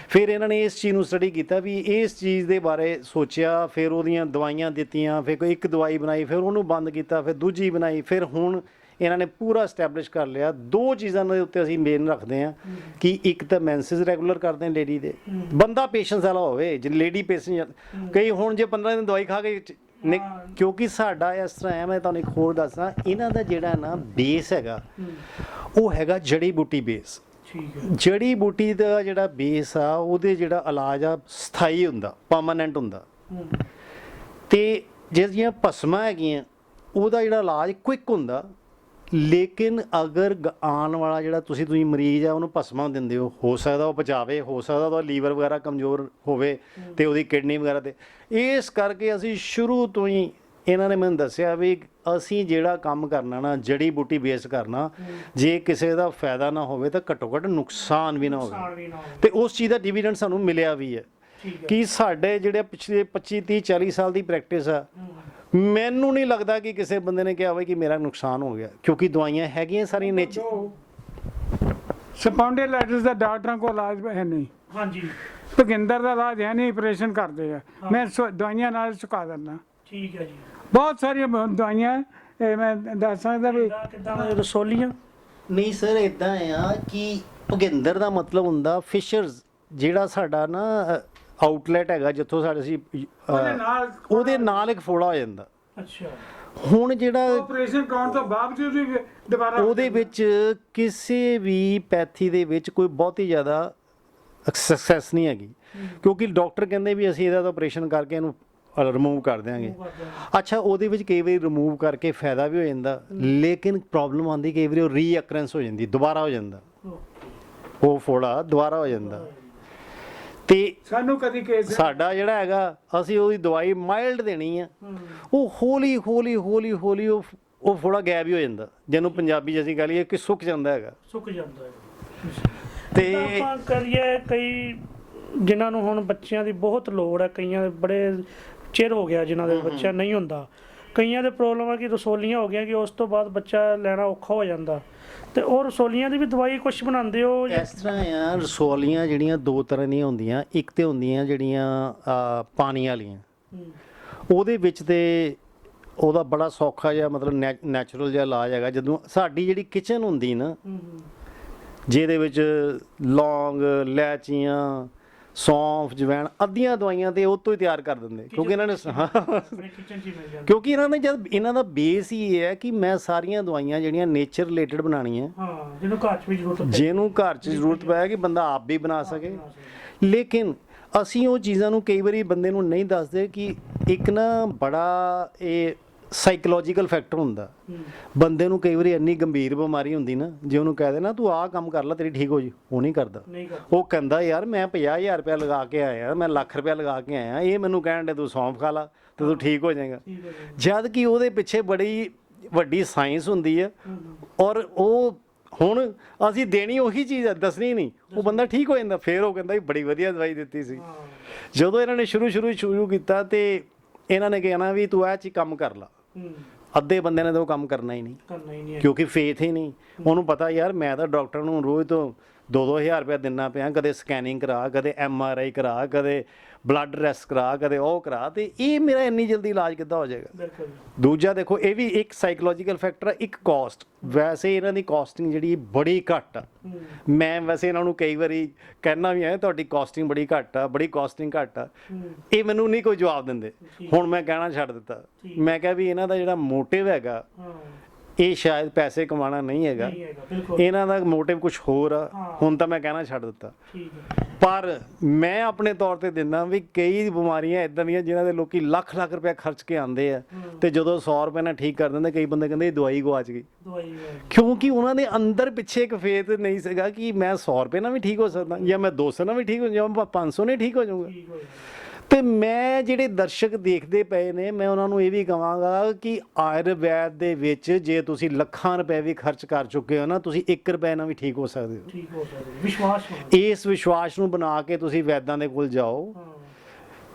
ਫਿਰ ਇਹਨਾਂ ਨੇ ਇਸ ਚੀਜ਼ ਨੂੰ ਸਟੱਡੀ ਕੀਤਾ, ਵੀ ਇਸ ਚੀਜ਼ ਦੇ ਬਾਰੇ ਸੋਚਿਆ, ਫਿਰ ਉਹਦੀਆਂ ਦਵਾਈਆਂ ਦਿੱਤੀਆਂ, ਫਿਰ ਕੋਈ ਇੱਕ ਦਵਾਈ ਬਣਾਈ, ਫਿਰ ਉਹਨੂੰ ਬੰਦ ਕੀਤਾ, ਫਿਰ ਦੂਜੀ ਬਣਾਈ, ਫਿਰ ਹੁਣ ਇਹਨਾਂ ਨੇ ਪੂਰਾ ਐਸਟੈਬਲਿਸ਼ ਕਰ ਲਿਆ। ਦੋ ਚੀਜ਼ਾਂ ਦੇ ਉੱਤੇ ਅਸੀਂ ਮੇਨ ਰੱਖਦੇ ਹਾਂ ਕਿ ਇੱਕ ਤਾਂ ਮੈਂਸਿਸ ਰੈਗੂਲਰ ਕਰਦੇ ਹਾਂ ਲੇਡੀ ਦੇ, ਬੰਦਾ ਪੇਸ਼ੈਂਸ ਵਾਲਾ ਹੋਵੇ। ਜੇ ਲੇਡੀ ਪੇਸ਼ੈਂਟ ਕਈ ਹੁਣ ਜੇ 15 ਦਿਨ ਦਵਾਈ ਖਾ ਕੇ ਕਿਉਂਕਿ ਸਾਡਾ ਇਸ ਤਰ੍ਹਾਂ ਹੈ, ਮੈਂ ਤੁਹਾਨੂੰ ਇੱਕ ਹੋਰ ਦੱਸਦਾ, ਇਹਨਾਂ ਦਾ ਜਿਹੜਾ ਨਾ ਬੇਸ ਹੈਗਾ ਉਹ ਹੈਗਾ ਜੜੀ ਬੂਟੀ ਬੇਸ। ਜੜੀ ਬੂਟੀ ਦਾ ਜਿਹੜਾ ਬੇਸ ਆ ਉਹਦੇ ਜਿਹੜਾ ਇਲਾਜ ਆ ਸਥਾਈ ਹੁੰਦਾ, ਪਰਮਾਨੈਂਟ ਹੁੰਦਾ। ਤੇ ਜਿਹੜੀਆਂ ਭਸਮਾਂ ਹੈਗੀਆਂ ਉਹਦਾ ਜਿਹੜਾ ਇਲਾਜ ਕੁਇਕ ਹੁੰਦਾ, ਲੇਕਿਨ ਅਗਰ ਆਉਣ ਵਾਲਾ ਜਿਹੜਾ ਤੁਸੀਂ ਮਰੀਜ਼ ਆ ਉਹਨੂੰ ਭਸਮਾਂ ਦਿੰਦੇ ਹੋ ਸਕਦਾ ਉਹ ਪਚਾਵੇ, ਹੋ ਸਕਦਾ ਉਹਦਾ ਲੀਵਰ ਵਗੈਰਾ ਕਮਜ਼ੋਰ ਹੋਵੇ ਤੇ ਉਹਦੀ ਕਿਡਨੀ ਵਗੈਰਾ ਤੇ। ਇਸ ਕਰਕੇ ਅਸੀਂ ਸ਼ੁਰੂ ਤੋਂ ਹੀ ਇਹਨਾਂ ਨੇ ਮੈਨੂੰ ਦੱਸਿਆ ਵੀ ਅਸੀਂ ਜਿਹੜਾ ਕੰਮ ਕਰਨਾ ਨਾ ਜੜੀ ਬੂਟੀ ਬੇਸ ਕਰਨਾ, ਜੇ ਕਿਸੇ ਦਾ ਫਾਇਦਾ ਨਾ ਹੋਵੇ ਤਾਂ ਘੱਟੋ ਘੱਟ ਨੁਕਸਾਨ ਵੀ ਨਾ ਹੋਵੇ। ਤੇ ਉਸ ਚੀਜ਼ ਦਾ ਡਿਵੀਡੈਂਡ ਸਾਨੂੰ ਮਿਲਿਆ ਵੀ ਹੈ ਕਿ ਸਾਡੇ ਜਿਹੜੇ ਪਿਛਲੇ 25 30 40 ਸਾਲ ਦੀ ਪ੍ਰੈਕਟਿਸ ਆ, ਮੈਨੂੰ ਨਹੀਂ ਲੱਗਦਾ ਕਿ ਕਿਸੇ ਬੰਦੇ ਨੇ ਕਿਹਾ ਹੋਵੇ ਕਿ ਮੇਰਾ ਨੁਕਸਾਨ ਹੋ ਗਿਆ, ਕਿਉਂਕਿ ਦਵਾਈਆਂ ਹੈਗੀਆਂ ਸਾਰੀਆਂ ਨੇਚਰ। ਸਪੌਂਡੇਲਾਈਟਿਸ ਦਾ ਡਾਕਟਰਾਂ ਕੋਲ ਇਲਾਜ ਹੈ ਨਹੀਂ। ਹਾਂਜੀ, ਭੁਪਿੰਦਰ ਦਾ ਇਲਾਜ ਹੈ ਨਹੀਂ, ਆਪਰੇਸ਼ਨ ਕਰਦੇ ਆ। ਮੈਂ ਦਵਾਈਆਂ ਨਾਲ ਚੁਕਾ ਦਿੰਦਾ। ਠੀਕ ਹੈ ਜੀ। ਬਹੁਤ ਸਾਰੀਆਂ ਦਵਾਈਆਂ ਮੈਂ ਦੱਸ ਸਕਦਾ ਵੀ ਕਿੱਦਾਂ ਰਸੋਲੀਆਂ ਨਹੀਂ ਸਰ, ਇਦਾਂ ਆ ਕਿ ਭੁਪਿੰਦਰ ਦਾ ਮਤਲਬ ਹੁੰਦਾ ਫਿਸ਼ਰਸ, ਜਿਹੜਾ ਸਾਡਾ ਨਾ ਆਊਟਲੈਟ ਹੈਗਾ ਜਿੱਥੋਂ ਸਾਡੇ ਅਸੀਂ ਉਹਦੇ ਨਾਲ ਇੱਕ ਫੋੜਾ ਹੋ ਜਾਂਦਾ। ਅੱਛਾ। ਹੁਣ ਜਿਹੜਾ ਆਪਰੇਸ਼ਨ ਕਰਾਉਣ ਤੋਂ ਬਾਵਜੂਦ ਵੀ ਦੁਬਾਰਾ ਉਹਦੇ ਵਿੱਚ ਕਿਸੇ ਵੀ ਪੈਥੀ ਦੇ ਵਿੱਚ ਕੋਈ ਬਹੁਤੀ ਜ਼ਿਆਦਾ ਸਕਸੈਸ ਨਹੀਂ ਹੈਗੀ, ਕਿਉਂਕਿ ਡਾਕਟਰ ਕਹਿੰਦੇ ਵੀ ਅਸੀਂ ਇਹਦਾ ਆਪਰੇਸ਼ਨ ਕਰਕੇ ਇਹਨੂੰ ਰਿਮੂਵ ਕਰ ਦਿਆਂਗੇ। ਅੱਛਾ, ਉਹਦੇ ਵਿੱਚ ਕਈ ਵਾਰੀ ਰਿਮੂਵ ਕਰਕੇ ਫਾਇਦਾ ਵੀ ਹੋ ਜਾਂਦਾ, ਲੇਕਿਨ ਪ੍ਰੋਬਲਮ ਆਉਂਦੀ ਕਈ ਵਾਰੀ ਉਹ ਰੀਅਕਰੈਂਸ ਹੋ ਜਾਂਦੀ, ਦੁਬਾਰਾ ਹੋ ਜਾਂਦਾ, ਉਹ ਫੋੜਾ ਦੁਬਾਰਾ ਹੋ ਜਾਂਦਾ। ਤੇ ਸਾਨੂੰ ਕਦੀ ਕੇਸ ਸਾਡਾ ਜਿਹੜਾ ਹੈਗਾ ਅਸੀਂ ਉਹਦੀ ਦਵਾਈ ਮਾਈਲਡ ਦੇਣੀ ਆ, ਉਹ ਹੌਲੀ ਹੌਲੀ ਹੌਲੀ ਹੌਲੀ ਉਹ ਫੋੜਾ ਗਾਇਬ ਹੀ ਹੋ ਜਾਂਦਾ, ਜਿਹਨੂੰ ਪੰਜਾਬੀ 'ਚ ਅਸੀਂ ਕਹ ਲਈਏ ਕਿ ਸੁੱਕ ਜਾਂਦਾ ਹੈਗਾ। ਸੁੱਕ ਜਾਂਦਾ ਹੈ। ਤੇ ਆਪਾਂ ਕਰੀਏ ਕਈ ਜਿਨ੍ਹਾਂ ਨੂੰ ਹੁਣ ਬੱਚਿਆਂ ਦੀ ਬਹੁਤ ਲੋੜ ਹੈ, ਕਈਆਂ ਦੇ ਬੜੇ ਚਿਰ ਹੋ ਗਿਆ ਜਿਨ੍ਹਾਂ ਦੇ ਬੱਚਾ ਨਹੀਂ ਹੁੰਦਾ, ਕਈਆਂ ਦੇ ਪ੍ਰੋਬਲਮ ਆ ਕਿ ਰਸੋਲੀਆਂ ਹੋ ਗਈਆਂ ਕਿ ਉਸ ਤੋਂ ਬਾਅਦ ਬੱਚਾ ਲੈਣਾ ਔਖਾ ਹੋ ਜਾਂਦਾ, ਤੇ ਉਹ ਰਸੋਲੀਆਂ ਦੀ ਵੀ ਦਵਾਈ ਕੁਝ ਬਣਾਉਂਦੇ ਹੋ? ਇਸ ਤਰ੍ਹਾਂ ਆ, ਰਸੋਲੀਆਂ ਜਿਹੜੀਆਂ ਦੋ ਤਰ੍ਹਾਂ ਦੀਆਂ ਹੁੰਦੀਆਂ, ਇੱਕ ਤੇ ਹੁੰਦੀਆਂ ਜਿਹੜੀਆਂ ਪਾਣੀ ਵਾਲੀਆਂ, ਉਹਦੇ ਵਿੱਚ ਤੇ ਉਹਦਾ ਬੜਾ ਸੌਖਾ ਜਿਹਾ ਮਤਲਬ ਨੈਚੁਰਲ ਜਿਹਾ ਇਲਾਜ ਹੈਗਾ। ਜਦੋਂ ਸਾਡੀ ਜਿਹੜੀ ਕਿਚਨ ਹੁੰਦੀ ਨਾ, ਜਿਹਦੇ ਵਿੱਚ ਲੌਂਗ, ਇਲਾਇਚੀਆਂ, ਸੌਂਫ, ਜਵੈਣ, ਅੱਧੀਆਂ ਦਵਾਈਆਂ ਤੇ ਉਹ ਤੋਂ ਹੀ ਤਿਆਰ ਕਰ ਦਿੰਦੇ, ਕਿਉਂਕਿ ਇਹਨਾਂ ਨੇ ਕਿਉਂਕਿ ਇਹਨਾਂ ਨੇ ਜਦ ਇਹਨਾਂ ਦਾ ਬੇਸ ਹੀ ਇਹ ਹੈ ਕਿ ਮੈਂ ਸਾਰੀਆਂ ਦਵਾਈਆਂ ਜਿਹੜੀਆਂ ਨੇਚਰ ਰਿਲੇਟਡ ਬਣਾਉਣੀਆਂ, ਜਿਹਨੂੰ ਘਰ 'ਚ ਵੀ ਜ਼ਰੂਰਤ ਪਏ ਕਿ ਬੰਦਾ ਆਪ ਵੀ ਬਣਾ ਸਕੇ। ਲੇਕਿਨ ਅਸੀਂ ਉਹ ਚੀਜ਼ਾਂ ਨੂੰ ਕਈ ਵਾਰੀ ਬੰਦੇ ਨੂੰ ਨਹੀਂ ਦੱਸਦੇ ਕਿ ਇੱਕ ਨਾ ਬੜਾ ਇਹ ਸਾਈਕੋਲੋਜੀਕਲ ਫੈਕਟਰ ਹੁੰਦਾ। ਬੰਦੇ ਨੂੰ ਕਈ ਵਾਰੀ ਇੰਨੀ ਗੰਭੀਰ ਬਿਮਾਰੀ ਹੁੰਦੀ ਨਾ, ਜੇ ਉਹਨੂੰ ਕਹਿ ਦੇ ਨਾ ਤੂੰ ਆਹ ਕੰਮ ਕਰ ਲੈ ਤੇਰੀ ਠੀਕ ਹੋ ਜੀ, ਉਹ ਨਹੀਂ ਕਰਦਾ। ਉਹ ਕਹਿੰਦਾ ਯਾਰ ਮੈਂ 50,000 ਰੁਪਇਆ ਲਗਾ ਕੇ ਆਇਆ, ਮੈਂ ਲੱਖ ਰੁਪਇਆ ਲਗਾ ਕੇ ਆਇਆ, ਇਹ ਮੈਨੂੰ ਕਹਿਣ ਦੇ ਤੂੰ ਸੌਂਫ ਖਾ ਲਾ ਤੇ ਤੂੰ ਠੀਕ ਹੋ ਜਾਏਗਾ, ਜਦ ਕਿ ਉਹਦੇ ਪਿੱਛੇ ਬੜੀ ਵੱਡੀ ਸਾਇੰਸ ਹੁੰਦੀ ਹੈ। ਔਰ ਉਹ ਹੁਣ ਅਸੀਂ ਦੇਣੀ ਉਹੀ ਚੀਜ਼ ਹੈ, ਦੱਸਣੀ ਨਹੀਂ, ਉਹ ਬੰਦਾ ਠੀਕ ਹੋ ਜਾਂਦਾ। ਫਿਰ ਉਹ ਕਹਿੰਦਾ ਬੜੀ ਵਧੀਆ ਦਵਾਈ ਦਿੱਤੀ ਸੀ। ਜਦੋਂ ਇਹਨਾਂ ਨੇ ਸ਼ੁਰੂ ਕੀਤਾ ਤੇ ਇਹਨਾਂ ਨੇ ਕਹਿਣਾ ਵੀ ਤੂੰ ਇਹ 'ਚ ਕੰਮ ਕਰ ਲਾ, ਅੱਧੇ ਬੰਦੇ ਨੇ ਤਾਂ ਉਹ ਕੰਮ ਕਰਨਾ ਹੀ ਨਹੀਂ, ਕਿਉਂਕਿ ਫੇਥ ਹੀ ਨਹੀਂ। ਉਹਨੂੰ ਪਤਾ ਯਾਰ ਮੈਂ ਤਾਂ ਡਾਕਟਰ ਨੂੰ ਰੋਜ਼ ਤੋਂ 2-2 ਹਜ਼ਾਰ ਰੁਪਇਆ ਦਿੰਨਾ ਪਿਆ, ਕਦੇ ਸਕੈਨਿੰਗ ਕਰਾ, ਕਦੇ MRI ਕਰਾ, ਕਦੇ ਬਲੱਡ ਟੈਸਟ ਕਰਾ, ਕਦੇ ਉਹ ਕਰਾ, ਤੇ ਇਹ ਮੇਰਾ ਇੰਨੀ ਜਲਦੀ ਇਲਾਜ ਕਿੱਦਾਂ ਹੋ ਜਾਏਗਾ। ਦੂਜਾ ਦੇਖੋ, ਇਹ ਵੀ ਇੱਕ ਸਾਈਕੋਲੋਜੀਕਲ ਫੈਕਟਰ ਹੈ, ਇੱਕ ਕਾਸਟ। ਵੈਸੇ ਇਹਨਾਂ ਦੀ ਕਾਸਟਿੰਗ ਜਿਹੜੀ ਬੜੀ ਘੱਟ ਆ। ਮੈਂ ਵੈਸੇ ਇਹਨਾਂ ਨੂੰ ਕਈ ਵਾਰੀ ਕਹਿਣਾ ਵੀ ਹੈ ਤੁਹਾਡੀ ਕਾਸਟਿੰਗ ਬੜੀ ਘੱਟ ਆ, ਬੜੀ ਕਾਸਟਿੰਗ ਘੱਟ ਆ, ਇਹ ਮੈਨੂੰ ਨਹੀਂ ਕੋਈ ਜਵਾਬ ਦਿੰਦੇ। ਹੁਣ ਮੈਂ ਕਹਿਣਾ ਛੱਡ ਦਿੱਤਾ, ਮੈਂ ਕਿਹਾ ਵੀ ਇਹਨਾਂ ਦਾ ਜਿਹੜਾ ਮੋਟਿਵ ਹੈਗਾ ਇਹ ਸ਼ਾਇਦ ਪੈਸੇ ਕਮਾਉਣਾ ਨਹੀਂ ਹੈਗਾ, ਇਹਨਾਂ ਦਾ ਮੋਟਿਵ ਕੁਝ ਹੋਰ ਆ। ਹੁਣ ਤਾਂ ਮੈਂ ਕਹਿਣਾ ਛੱਡ ਦਿੱਤਾ, ਪਰ ਮੈਂ ਆਪਣੇ ਤੌਰ ਤੇ ਦਿੰਦਾ ਵੀ ਕਈ ਬਿਮਾਰੀਆਂ ਇਦਾਂ ਦੀਆਂ ਜਿਨ੍ਹਾਂ ਦੇ ਲੋਕੀ ਲੱਖ ਰੁਪਏ ਖਰਚ ਕੇ ਆਉਂਦੇ ਆ, ਤੇ ਜਦੋਂ 100 ਰੁਪਏ ਨਾਲ ਠੀਕ ਕਰ ਦਿੰਦੇ, ਕਈ ਬੰਦੇ ਕਹਿੰਦੇ ਦਵਾਈ ਗਵਾਚ ਗਈ, ਕਿਉਂਕਿ ਉਹਨਾਂ ਦੇ ਅੰਦਰ ਪਿੱਛੇ ਇੱਕ ਫੇਥ ਨਹੀਂ ਸੀਗਾ ਕਿ ਮੈਂ 100 ਰੁਪਏ ਨਾਲ ਵੀ ਠੀਕ ਹੋ ਸਕਦਾ, ਜਾਂ ਮੈਂ 200 ਨਾਲ ਵੀ ਠੀਕ ਹੋ ਜਾਵਾਂ, 500 ਨਾਲ ਠੀਕ ਹੋ ਜਾਊਗਾ। ਤੇ ਮੈਂ ਜਿਹੜੇ ਦਰਸ਼ਕ ਦੇਖਦੇ ਪਏ ਨੇ, ਮੈਂ ਉਹਨਾਂ ਨੂੰ ਇਹ ਵੀ ਕਹਾਂਗਾ ਕਿ ਆਯੁਰਵੈਦ ਦੇ ਵਿੱਚ ਜੇ ਤੁਸੀਂ ਲੱਖਾਂ ਰੁਪਏ ਵੀ ਖਰਚ ਕਰ ਚੁੱਕੇ ਹੋ ਨਾ, ਤੁਸੀਂ 1 ਰੁਪਏ ਨਾਲ ਵੀ ਠੀਕ ਹੋ ਸਕਦੇ ਹੋ। ਇਸ ਵਿਸ਼ਵਾਸ ਨੂੰ ਬਣਾ ਕੇ ਤੁਸੀਂ ਵੈਦਾਂ ਦੇ ਕੋਲ ਜਾਓ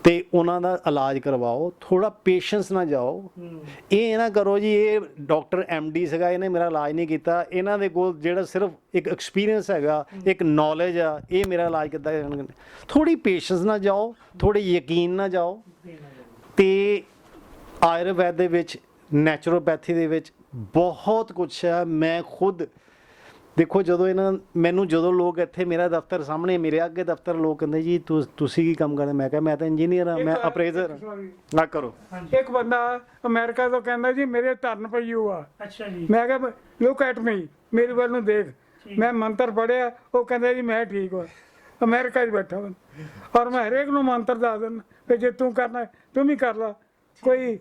ਤੇ ਉਹਨਾਂ ਦਾ ਇਲਾਜ ਕਰਵਾਓ, ਥੋੜਾ ਪੇਸ਼ੈਂਸ ਨਾਲ ਜਾਓ। ਇਹ ਨਾ ਕਰੋ ਜੀ ਇਹ ਡਾਕਟਰ MD ਸੀਗਾ, ਇਹਨੇ ਮੇਰਾ ਇਲਾਜ ਨਹੀਂ ਕੀਤਾ, ਇਹਨਾਂ ਦੇ ਕੋਲ ਜਿਹੜਾ ਸਿਰਫ ਇੱਕ ਐਕਸਪੀਰੀਅੰਸ ਹੈਗਾ, ਇੱਕ ਨੌਲੇਜ ਆ, ਇਹ ਮੇਰਾ ਇਲਾਜ ਕਿੱਦਾਂ ਕਰਨਗੇ। ਥੋੜੀ ਪੇਸ਼ੈਂਸ ਨਾਲ ਜਾਓ, ਥੋੜੇ ਯਕੀਨ ਨਾਲ ਜਾਓ। ਤੇ ਆਯੁਰਵੈਦ ਦੇ ਵਿੱਚ ਨੈਚੁਰੋਪੈਥੀ ਦੇ ਵਿੱਚ ਬਹੁਤ ਕੁਛ ਹੈ। ਮੈਂ ਖੁਦ ਦੇਖੋ ਜਦੋਂ ਮੈਨੂੰ ਜਦੋਂ ਲੋਕ ਇੱਥੇ ਮੇਰਾ ਦਫ਼ਤਰ ਸਾਹਮਣੇ ਮੇਰੇ ਅੱਗੇ ਦਫ਼ਤਰ ਲੋਕ ਕਹਿੰਦੇ ਜੀ ਤੁਸੀਂ ਕੀ ਕੰਮ ਕਰਦੇ, ਮੈਂ ਕਿਹਾ ਮੈਂ ਤਾਂ ਇੰਜੀਨੀਅਰ ਹਾਂ, ਮੈਂ ਅਪਰੇਜ਼ਰ ਨਾ ਕਰੋ। ਇੱਕ ਬੰਦਾ ਅਮਰੀਕਾ ਤੋਂ ਕਹਿੰਦਾ ਜੀ ਮੇਰੇ ਧਰਨ ਪਈਓ ਆ। ਅੱਛਾ ਜੀ। ਮੈਂ ਕਿਹਾ ਲੁੱਕ ਐਟ ਮੀ, ਮੇਰੇ ਵੱਲ ਨੂੰ ਦੇਖ। ਮੈਂ ਮੰਤਰ ਪੜਿਆ, ਉਹ ਕਹਿੰਦਾ ਜੀ ਮੈਂ ਠੀਕ ਹਾਂ, ਅਮਰੀਕਾ 'ਚ ਬੈਠਾ ਹਾਂ। ਔਰ ਮੈਂ ਹਰੇਕ ਨੂੰ ਮੰਤਰ ਦੱਸ ਦਿੰਦਾ ਵੀ ਜੇ ਤੂੰ ਕਰਨਾ ਤੂੰ ਵੀ ਕਰ ਲਾ। ਕੋਈ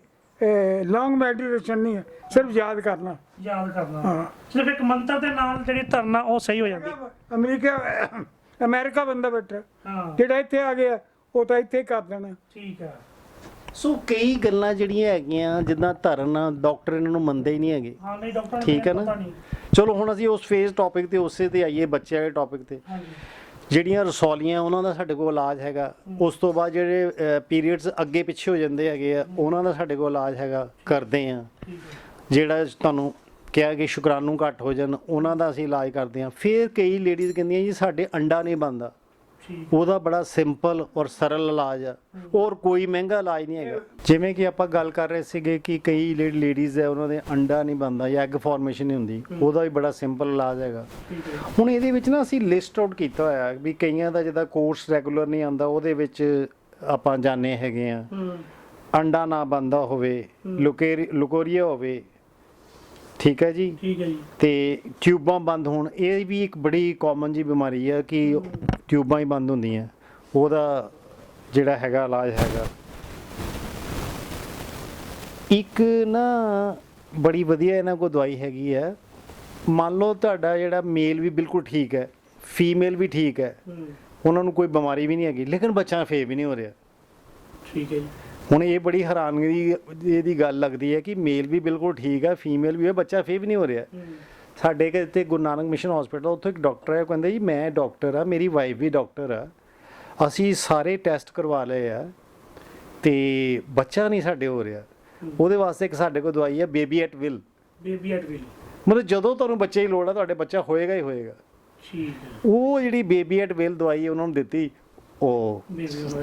ਲੌਂਗ ਮੈਡੀਟੇਸ਼ਨ ਨਹੀਂ ਹੈ, ਸਿਰਫ ਯਾਦ ਕਰਨਾ। ਹਾਂ, ਸਿਰਫ ਇੱਕ ਮੰਤਰ ਦੇ ਨਾਲ ਜਿਹੜੀ ਧਰਨਾ ਉਹ ਸਹੀ ਹੋ ਜਾਂਦੀ। ਅਮਰੀਕਾ ਬੰਦਾ ਬੈਠਾ, ਹਾਂ ਜਿਹੜਾ ਇੱਥੇ ਆ ਗਿਆ ਉਹ ਤਾਂ ਇੱਥੇ ਕਰ ਦੇਣਾ। ਠੀਕ ਹੈ। ਸੋ ਕਈ ਗੱਲਾਂ ਜਿਹੜੀਆਂ ਹੈਗੀਆਂ ਜਿੱਦਾਂ ਧਰਨ ਡਾਕਟਰ ਇਹਨਾਂ ਨੂੰ ਮੰਨਦੇ ਹੀ ਨਹੀਂ ਹੈਗੇ। ਹਾਂ ਨਹੀਂ ਡਾਕਟਰ ਠੀਕ ਹੈ ਨਾ। ਚਲੋ ਹੁਣ ਅਸੀਂ ਉਸ ਫੇਜ਼ ਟੌਪਿਕ ਤੇ ਉਸੇ ਤੇ ਆਈਏ, ਬੱਚਿਆਂ ਦੇ ਟੌਪਿਕ ਤੇ। ਜਿਹੜੀਆਂ ਰਸੌਲੀਆਂ ਉਹਨਾਂ ਦਾ ਸਾਡੇ ਕੋਲ ਇਲਾਜ ਹੈਗਾ। ਉਸ ਤੋਂ ਬਾਅਦ ਜਿਹੜੇ ਪੀਰੀਅਡਸ ਅੱਗੇ ਪਿੱਛੇ ਹੋ ਜਾਂਦੇ ਹੈਗੇ ਆ ਉਹਨਾਂ ਦਾ ਸਾਡੇ ਕੋਲ ਇਲਾਜ ਹੈਗਾ, ਕਰਦੇ ਆ। ਜਿਹੜਾ ਤੁਹਾਨੂੰ ਕਿਹਾ ਕਿ ਸ਼ੁਕਰਾਣੂ ਘੱਟ ਹੋ ਜਾਣ ਉਹਨਾਂ ਦਾ ਅਸੀਂ ਇਲਾਜ ਕਰਦੇ ਹਾਂ। ਫਿਰ ਕਈ ਲੇਡੀਜ਼ ਕਹਿੰਦੀਆਂ ਜੀ ਸਾਡੇ ਅੰਡਾ ਨਹੀਂ ਬਣਦਾ, ਉਹਦਾ ਬੜਾ ਸਿੰਪਲ ਔਰ ਸਰਲ ਇਲਾਜ ਆ, ਔਰ ਕੋਈ ਮਹਿੰਗਾ ਇਲਾਜ ਨਹੀਂ ਹੈਗਾ। ਜਿਵੇਂ ਕਿ ਆਪਾਂ ਗੱਲ ਕਰ ਰਹੇ ਸੀਗੇ ਕਿ ਕਈ ਲੇਡੀਜ਼ ਹੈ ਉਹਨਾਂ ਦੇ ਅੰਡਾ ਨਹੀਂ ਬਣਦਾ ਜਾਂ ਐਗ ਫਾਰਮੇਸ਼ਨ ਨਹੀਂ ਹੁੰਦੀ, ਉਹਦਾ ਵੀ ਬੜਾ ਸਿੰਪਲ ਇਲਾਜ ਹੈਗਾ। ਹੁਣ ਇਹਦੇ ਵਿੱਚ ਨਾ ਅਸੀਂ ਲਿਸਟ ਆਊਟ ਕੀਤਾ ਹੋਇਆ ਵੀ ਕਈਆਂ ਦਾ ਜਿਹਦਾ ਕੋਰਸ ਰੈਗੂਲਰ ਨਹੀਂ ਆਉਂਦਾ, ਉਹਦੇ ਵਿੱਚ ਆਪਾਂ ਜਾਣੇ ਹੈਗੇ ਆ। ਅੰਡਾ ਨਾ ਬਣਦਾ ਹੋਵੇ, ਲੁਕੋਰੀਆ ਹੋਵੇ, ਠੀਕ ਹੈ ਜੀ, ਠੀਕ ਹੈ ਜੀ। ਤੇ ਟਿਊਬਾਂ ਬੰਦ ਹੋਣ, ਇਹ ਵੀ ਇੱਕ ਬੜੀ ਕਾਮਨ ਜੀ ਬਿਮਾਰੀ ਹੈ ਕਿ ਟਿਊਬਾਂ ਹੀ ਬੰਦ ਹੁੰਦੀਆਂ, ਉਹਦਾ ਜਿਹੜਾ ਹੈਗਾ ਇਲਾਜ ਹੈਗਾ। ਇੱਕ ਨਾ ਬੜੀ ਵਧੀਆ ਇਹਨਾਂ ਕੋਲ ਦਵਾਈ ਹੈਗੀ ਹੈ। ਮੰਨ ਲਓ ਤੁਹਾਡਾ ਜਿਹੜਾ ਮੇਲ ਵੀ ਬਿਲਕੁਲ ਠੀਕ ਹੈ, ਫੀਮੇਲ ਵੀ ਠੀਕ ਹੈ, ਉਹਨਾਂ ਨੂੰ ਕੋਈ ਬਿਮਾਰੀ ਵੀ ਨਹੀਂ ਹੈਗੀ, ਲੇਕਿਨ ਬੱਚਾ ਫੇਰ ਵੀ ਨਹੀਂ ਹੋ ਰਿਹਾ। ਠੀਕ ਹੈ ਜੀ। ਹੁਣ ਇਹ ਬੜੀ ਹੈਰਾਨਗੀ ਇਹਦੀ ਗੱਲ ਲੱਗਦੀ ਹੈ ਕਿ ਮੇਲ ਵੀ ਬਿਲਕੁਲ ਠੀਕ ਹੈ, ਫੀਮੇਲ ਵੀ ਹੈ, ਬੱਚਾ ਫੇਰ ਵੀ ਨਹੀਂ ਹੋ ਰਿਹਾ। ਸਾਡੇ ਇੱਥੇ ਗੁਰੂ ਨਾਨਕ ਮਿਸ਼ਨ ਹਸਪੀਟਲ ਉੱਥੇ ਇੱਕ ਡਾਕਟਰ ਹੈ, ਉਹ ਕਹਿੰਦਾ ਜੀ ਮੈਂ ਡਾਕਟਰ ਆ, ਮੇਰੀ ਵਾਈਫ ਵੀ ਡਾਕਟਰ ਆ, ਅਸੀਂ ਸਾਰੇ ਟੈਸਟ ਕਰਵਾ ਲਏ ਆ ਤੇ ਬੱਚਾ ਨਹੀਂ ਸਾਡੇ ਹੋ ਰਿਹਾ। ਉਹਦੇ ਵਾਸਤੇ ਇੱਕ ਸਾਡੇ ਕੋਲ ਦਵਾਈ ਹੈ baby at will. Baby at will ਮਤਲਬ ਜਦੋਂ ਤੁਹਾਨੂੰ ਬੱਚੇ ਦੀ ਲੋੜ ਆ ਤੁਹਾਡੇ ਬੱਚਾ ਹੋਏਗਾ ਹੀ ਹੋਏਗਾ। ਠੀਕ ਹੈ। ਉਹ ਜਿਹੜੀ ਬੇਬੀ ਐਟ ਵਿਲ ਦਵਾਈ ਉਹਨਾਂ ਨੂੰ ਦਿੱਤੀ, ਉਹ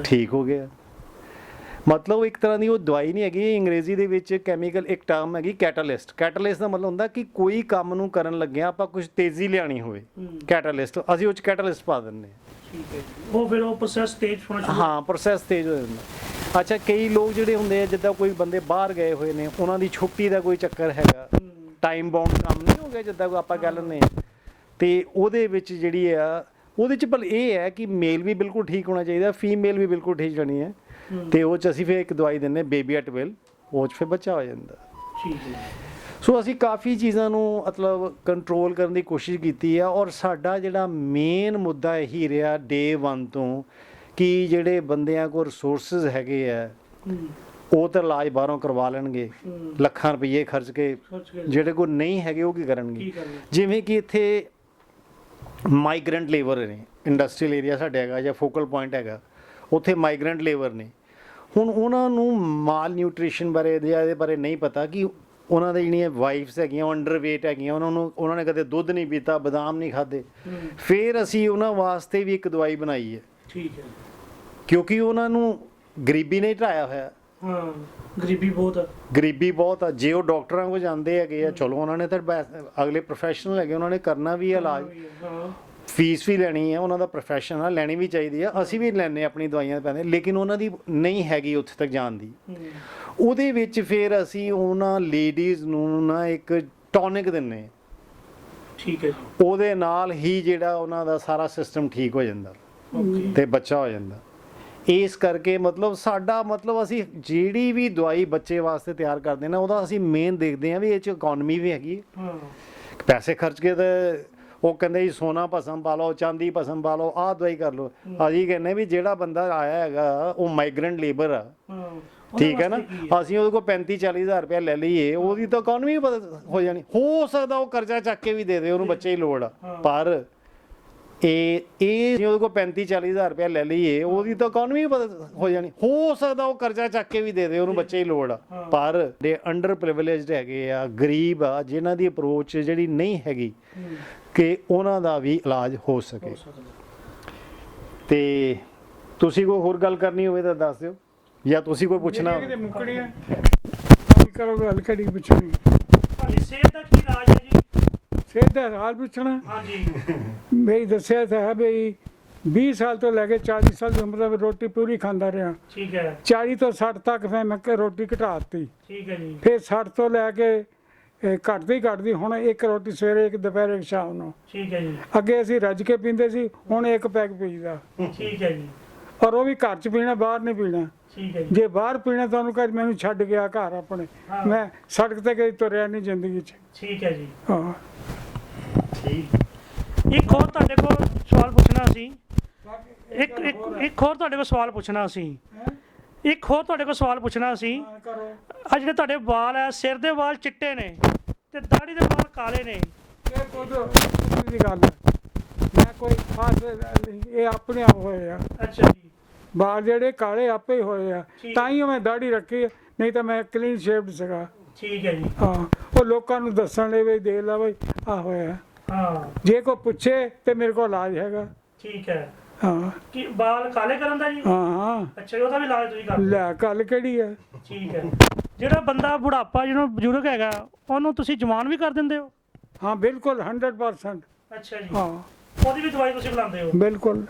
ਠੀਕ ਹੋ ਗਿਆ। ਮਤਲਬ ਇੱਕ ਤਰ੍ਹਾਂ ਦੀ ਉਹ ਦਵਾਈ ਨਹੀਂ ਹੈਗੀ, ਅੰਗਰੇਜ਼ੀ ਦੇ ਵਿੱਚ ਕੈਮੀਕਲ ਇੱਕ ਟਰਮ ਹੈਗੀ ਕੈਟਾਲਿਸਟ। ਕੈਟਾਲਿਸਟ ਦਾ ਮਤਲਬ ਹੁੰਦਾ ਕਿ ਕੋਈ ਕੰਮ ਨੂੰ ਕਰਨ ਲੱਗਿਆ ਆਪਾਂ ਕੁਝ ਤੇਜ਼ੀ ਲਿਆਣੀ ਹੋਵੇ, ਕੈਟਾਲਿਸਟ ਅਸੀਂ ਉਹ 'ਚ ਕੈਟਾਲਿਸਟ ਪਾ ਦਿੰਦੇ ਹਾਂ। ਠੀਕ ਹੈ ਜੀ। ਉਹ ਫਿਰ ਉਹ ਪ੍ਰੋਸੈਸ ਤੇਜ਼ ਹੋਣਾ ਸ਼ੁਰੂ। ਹਾਂ, ਪ੍ਰੋਸੈਸ ਤੇਜ਼ ਹੋ ਜਾਂਦਾ। ਅੱਛਾ, ਕਈ ਲੋਕ ਜਿਹੜੇ ਹੁੰਦੇ ਆ ਜਿੱਦਾਂ ਕੋਈ ਬੰਦੇ ਬਾਹਰ ਗਏ ਹੋਏ ਨੇ, ਉਹਨਾਂ ਦੀ ਛੁੱਟੀ ਦਾ ਕੋਈ ਚੱਕਰ ਹੈਗਾ, ਟਾਈਮ ਬਾਉਂਡ ਕੰਮ ਨਹੀਂ ਹੋ ਗਿਆ ਜਿੱਦਾਂ ਆਪਾਂ ਕਹਿ ਲੈਂਦੇ ਹਾਂ, ਤੇ ਉਹਦੇ ਵਿੱਚ ਜਿਹੜੀ ਆ ਉਹਦੇ 'ਚ ਭਲ ਇਹ ਹੈ ਕਿ ਮੇਲ ਵੀ ਬਿਲਕੁਲ ਠੀਕ ਹੋਣਾ ਚਾਹੀਦਾ, ਫੀਮੇਲ ਵੀ ਬਿਲਕੁਲ ਠੀਕ ਹੋਣੀ ਹੈ, ਤੇ ਉਹ 'ਚ ਅਸੀਂ ਫਿਰ ਇੱਕ ਦਵਾਈ ਦਿੰਦੇ ਬੇਬੀ ਐਟ ਵਿਲ, ਉਹ 'ਚ ਫਿਰ ਬੱਚਾ ਹੋ ਜਾਂਦਾ। ਠੀਕ ਹੈ। ਸੋ ਅਸੀਂ ਕਾਫੀ ਚੀਜ਼ਾਂ ਨੂੰ ਮਤਲਬ ਕੰਟਰੋਲ ਕਰਨ ਦੀ ਕੋਸ਼ਿਸ਼ ਕੀਤੀ ਆ, ਔਰ ਸਾਡਾ ਜਿਹੜਾ ਮੇਨ ਮੁੱਦਾ ਇਹੀ ਰਿਹਾ ਡੇ 1 ਤੋਂ ਕਿ ਜਿਹੜੇ ਬੰਦਿਆਂ ਕੋਲ ਰਿਸੋਰਸਿਸ ਹੈਗੇ ਆ ਉਹ ਤਾਂ ਇਲਾਜ ਬਾਹਰੋਂ ਕਰਵਾ ਲੈਣਗੇ ਲੱਖਾਂ ਰੁਪਏ ਖਰਚ ਕੇ, ਜਿਹੜੇ ਕੋਲ ਨਹੀਂ ਹੈਗੇ ਉਹ ਕੀ ਕਰਨਗੇ। ਜਿਵੇਂ ਕਿ ਇੱਥੇ ਮਾਈਗ੍ਰੈਂਟ ਲੇਬਰ ਨੇ, ਇੰਡਸਟਰੀਅਲ ਏਰੀਆ ਸਾਡੇ ਹੈਗਾ ਜਾਂ ਫੋਕਲ ਪੁਆਇੰਟ ਹੈਗਾ, ਉੱਥੇ ਮਾਈਗ੍ਰੈਂਟ ਲੇਬਰ ਨੇ। ਹੁਣ ਉਹਨਾਂ ਨੂੰ ਮਾਲ ਨਿਊਟ੍ਰੀਸ਼ਨ ਬਾਰੇ ਜਾਂ ਇਹਦੇ ਬਾਰੇ ਨਹੀਂ ਪਤਾ ਕਿ ਉਹਨਾਂ ਦੇ ਜਿਹੜੀਆਂ ਵਾਈਫਸ ਹੈਗੀਆਂ ਉਹ ਅੰਡਰਵੇਟ ਹੈਗੀਆਂ, ਉਹਨਾਂ ਨੇ ਕਦੇ ਦੁੱਧ ਨਹੀਂ ਪੀਤਾ, ਬਦਾਮ ਨਹੀਂ ਖਾਦੇ। ਫਿਰ ਅਸੀਂ ਉਹਨਾਂ ਵਾਸਤੇ ਵੀ ਇੱਕ ਦਵਾਈ ਬਣਾਈ ਹੈ। ਠੀਕ ਹੈ। ਕਿਉਂਕਿ ਉਹਨਾਂ ਨੂੰ ਗਰੀਬੀ ਨੇ ਢਾਇਆ ਹੋਇਆ। ਹਾਂ, ਗਰੀਬੀ ਬਹੁਤ ਆ। ਗਰੀਬੀ ਬਹੁਤ ਆ। ਜੇ ਉਹ ਡਾਕਟਰਾਂ ਕੋਲ ਜਾਂਦੇ ਹੈਗੇ ਆ, ਚਲੋ ਉਹਨਾਂ ਨੇ ਤਾਂ ਅਗਲੇ ਪ੍ਰੋਫੈਸ਼ਨਲ ਹੈਗੇ, ਉਹਨਾਂ ਨੇ ਕਰਨਾ ਵੀ ਇਲਾਜ, ਫੀਸ ਵੀ ਲੈਣੀ ਹੈ, ਉਹਨਾਂ ਦਾ ਪ੍ਰੋਫੈਸ਼ਨ ਆ, ਲੈਣੀ ਵੀ ਚਾਹੀਦੀ ਆ, ਅਸੀਂ ਵੀ ਲੈਂਦੇ ਆਪਣੀ ਦਵਾਈਆਂ ਪੈਂਦੇ, ਲੇਕਿਨ ਉਹਨਾਂ ਦੀ ਨਹੀਂ ਹੈਗੀ ਉੱਥੇ ਤੱਕ ਜਾਣ ਦੀ। ਉਹਦੇ ਵਿੱਚ ਫਿਰ ਅਸੀਂ ਉਹਨਾਂ ਲੇਡੀਜ਼ ਨੂੰ ਨਾ ਇੱਕ ਟੌਨਿਕ ਦਿੰਦੇ। ਠੀਕ ਹੈ ਜੀ। ਉਹਦੇ ਨਾਲ ਹੀ ਜਿਹੜਾ ਉਹਨਾਂ ਦਾ ਸਾਰਾ ਸਿਸਟਮ ਠੀਕ ਹੋ ਜਾਂਦਾ ਤੇ ਬੱਚਾ ਹੋ ਜਾਂਦਾ। ਇਸ ਕਰਕੇ ਮਤਲਬ ਸਾਡਾ ਮਤਲਬ ਅਸੀਂ ਜਿਹੜੀ ਵੀ ਦਵਾਈ ਬੱਚੇ ਵਾਸਤੇ ਤਿਆਰ ਕਰਦੇ ਨਾ, ਉਹਦਾ ਅਸੀਂ ਮੇਨ ਦੇਖਦੇ ਹਾਂ ਵੀ ਇਹ 'ਚ ਇਕੋਨਮੀ ਵੀ ਹੈਗੀ। ਪੈਸੇ ਖਰਚ ਕੇ ਤਾਂ ਉਹ ਕਹਿੰਦੇ ਜੀ ਸੋਨਾ ਭਸਮ ਪਾ ਲਓ, ਚਾਂਦੀ ਭਸਮ ਪਾ ਲਓ, ਆਹ ਦਵਾਈ ਕਰ ਲਓ। ਅਸੀਂ ਕਹਿੰਦੇ ਵੀ ਜਿਹੜਾ ਬੰਦਾ ਆਇਆ ਹੈਗਾ ਉਹ ਮਾਈਗ੍ਰੈਂਟ ਲੇਬਰ ਆ, ਠੀਕ ਹੈ ਨਾ, ਅਸੀਂ ਉਹਦੇ ਕੋਲ 35-40 ਹਜ਼ਾਰ ਰੁਪਇਆ ਲੈ ਲਈਏ, ਉਹਦੀ ਤਾਂ ਇਕੋਨਮੀ ਹੋ ਜਾਣੀ। ਹੋ ਸਕਦਾ ਉਹ ਕਰਜ਼ਾ ਚੱਕ ਕੇ ਵੀ ਦੇ ਦੇ, ਉਹਨੂੰ ਬੱਚੇ ਦੀ ਲੋੜ ਆ, ਪਰ ਇਹ ਉਹਦੇ ਕੋਲ 35-40 ਹਜ਼ਾਰ ਰੁਪਇਆ ਲੈ ਲਈਏ, ਉਹਦੀ ਤਾਂ ਇਕੋਨਮੀ ਹੋ ਜਾਣੀ। ਹੋ ਸਕਦਾ ਉਹ ਕਰਜ਼ਾ ਚੱਕ ਕੇ ਵੀ ਦੇ ਦੇ, ਉਹਨੂੰ ਬੱਚੇ ਦੀ ਲੋੜ ਆ, ਪਰ ਦੇ ਅੰਡਰ ਪ੍ਰਿਵਿਲੇਜਡ ਹੈਗੇ ਆ, ਗਰੀਬ ਆ, ਜਿਨ੍ਹਾਂ ਦੀ ਅਪਰੋਚ ਜਿਹੜੀ ਨਹੀਂ ਹੈਗੀ ਕਿ ਉਹਨਾਂ ਦਾ ਵੀ ਇਲਾਜ ਹੋ ਸਕੇ। ਤੇ ਤੁਸੀਂ ਕੋਈ ਹੋਰ ਗੱਲ ਕਰਨੀ ਹੋਵੇ ਤਾਂ ਦੱਸ ਦਿਓ, ਜਾਂ ਤੁਸੀਂ ਕੋਈ ਪੁੱਛਣਾ ਕਰੋ ਗੱਲ ਕਿਹੜੀ ਪੁੱਛਣੀ? ਤੁਹਾਡੀ ਸਿਹਤ ਦਾ ਕੀ ਰਾਜ ਹੈ ਜੀ? ਸਿਹਤ ਦਾ ਹਾਲ ਪੁੱਛਣਾ? ਹਾਂਜੀ ਮੇਰੀ ਦੱਸਿਆ ਤਾਂ ਹੈ ਬਈ 20 ਸਾਲ ਤੋਂ ਲੈ ਕੇ 40 ਸਾਲ ਦੀ ਉਮਰ ਤੱਕ ਰੋਟੀ ਪੂਰੀ ਖਾਂਦਾ ਰਿਹਾ। ਠੀਕ ਹੈ 40 ਤੋਂ 60 ਤੱਕ ਫਿਰ ਮੈਂ ਰੋਟੀ ਘਟਾਤੀ। ਠੀਕ ਹੈ ਜੀ ਫਿਰ 60 ਤੋਂ ਲੈ ਕੇ ਘਟਦੀ ਹੁਣ ਇੱਕ ਰੋਟੀ ਸਵੇਰੇ, ਇੱਕ ਦੁਪਹਿਰੇ, ਇੱਕ ਸ਼ਾਮ ਨੂੰ। ਠੀਕ ਹੈ ਜੀ ਅੱਗੇ ਅਸੀਂ ਰੱਜ ਕੇ ਪੀਂਦੇ ਸੀ, ਹੁਣ ਇੱਕ ਪੈਗ ਪੀਦਾ। ਠੀਕ ਹੈ ਜੀ ਔਰ ਉਹ ਵੀ ਘਰ 'ਚ ਪੀਣਾ, ਬਾਹਰ ਨਹੀਂ ਪੀਣਾ। ਠੀਕ ਹੈ ਜੀ ਜੇ ਬਾਹਰ ਪੀਣਾ ਤੁਹਾਨੂੰ ਕਹੇ ਮੈਨੂੰ ਛੱਡ ਗਿਆ ਘਰ ਆਪਣੇ, ਹਾਂ। ਮੈਂ ਸੜਕ ਤੇ ਕਦੇ ਤੁਰਿਆ ਨਹੀਂ ਜ਼ਿੰਦਗੀ 'ਚ। ਠੀਕ ਹੈ ਜੀ ਹਾਂ ਇੱਕ ਹੋਰ ਤੁਹਾਡੇ ਕੋਲ ਸਵਾਲ ਪੁੱਛਣਾ ਸੀ। ਇੱਕ ਹੋਰ ਤੁਹਾਡੇ ਕੋਲ ਸਵਾਲ ਪੁੱਛਣਾ ਸੀ। ਇੱਕ ਹੋਰ ਤੁਹਾਡੇ ਕੋਲ ਸਵਾਲ ਪੁੱਛਣਾ ਸੀ। ਕਰੋ। ਆ ਜਿਹੜੇ ਤੁਹਾਡੇ ਵਾਲ ਆ, ਸਿਰ ਦੇ ਵਾਲ ਚਿੱਟੇ ਨੇ ਤੇ ਦਾੜੀ ਦੇ ਵਾਲ ਕਾਲੇ ਨੇ, ਇਹ ਕੁਝ ਦੀ ਗੱਲ ਹੈ, ਮੈਂ ਕੋਈ ਖਾਸ ਨਹੀਂ, ਇਹ ਆਪਣੇ ਆਪ ਹੋਏ ਆ। ਅੱਛਾ ਜੀ ਬਾਲ ਜਿਹੜੇ ਕਾਲੇ ਆਪੇ ਹੀ ਹੋਏ ਆ, ਠੀਕ। ਤਾਂ ਹੀ ਮੈਂ ਦਾੜੀ ਰੱਖੀ ਹੈ, ਨਹੀਂ ਤਾਂ ਮੈਂ ਕਲੀਨ ਸ਼ੇਵਡ ਸੀਗਾ। ਠੀਕ ਹੈ ਜੀ ਹਾਂ ਉਹ ਲੋਕਾਂ ਨੂੰ ਦੱਸਣ ਲਈ ਵੀ ਦੇ ਲਾ ਬਈ ਆ ਹੋਇਆ। ਹਾਂ ਜੇ ਕੋਈ ਪੁੱਛੇ ਤੇ ਮੇਰੇ ਕੋਲ ਇਲਾਜ ਹੈਗਾ। ਠੀਕ ਹੈ ਹਾਂ ਕਿ ਵਾਲ ਕਾਲੇ ਕਰਨ ਦਾ ਜੀ? ਹਾਂ ਅੱਛਾ ਜੀ, ਉਹਦਾ ਵੀ ਇਲਾਜ ਤੁਸੀਂ ਕਰਦੇ ਹੋ? ਲੈ ਗੱਲ ਕਿਹੜੀ ਹੈ? ਠੀਕ ਹੈ ਜਿਹੜਾ ਬੰਦਾ ਬੁਢਾਪਾ ਜਿਹਨੂੰ ਬਜ਼ੁਰਗ ਹੈਗਾ ਉਹਨੂੰ ਤੁਸੀਂ ਜਵਾਨ ਵੀ ਕਰ ਦਿੰਦੇ ਹੋ? ਹਾਂ ਬਿਲਕੁਲ 100%। ਅੱਛਾ ਜੀ ਹਾਂ ਉਹਦੀ ਵੀ ਦਵਾਈ ਤੁਸੀਂ ਬਣਾਉਂਦੇ ਹੋ? ਬਿਲਕੁਲ।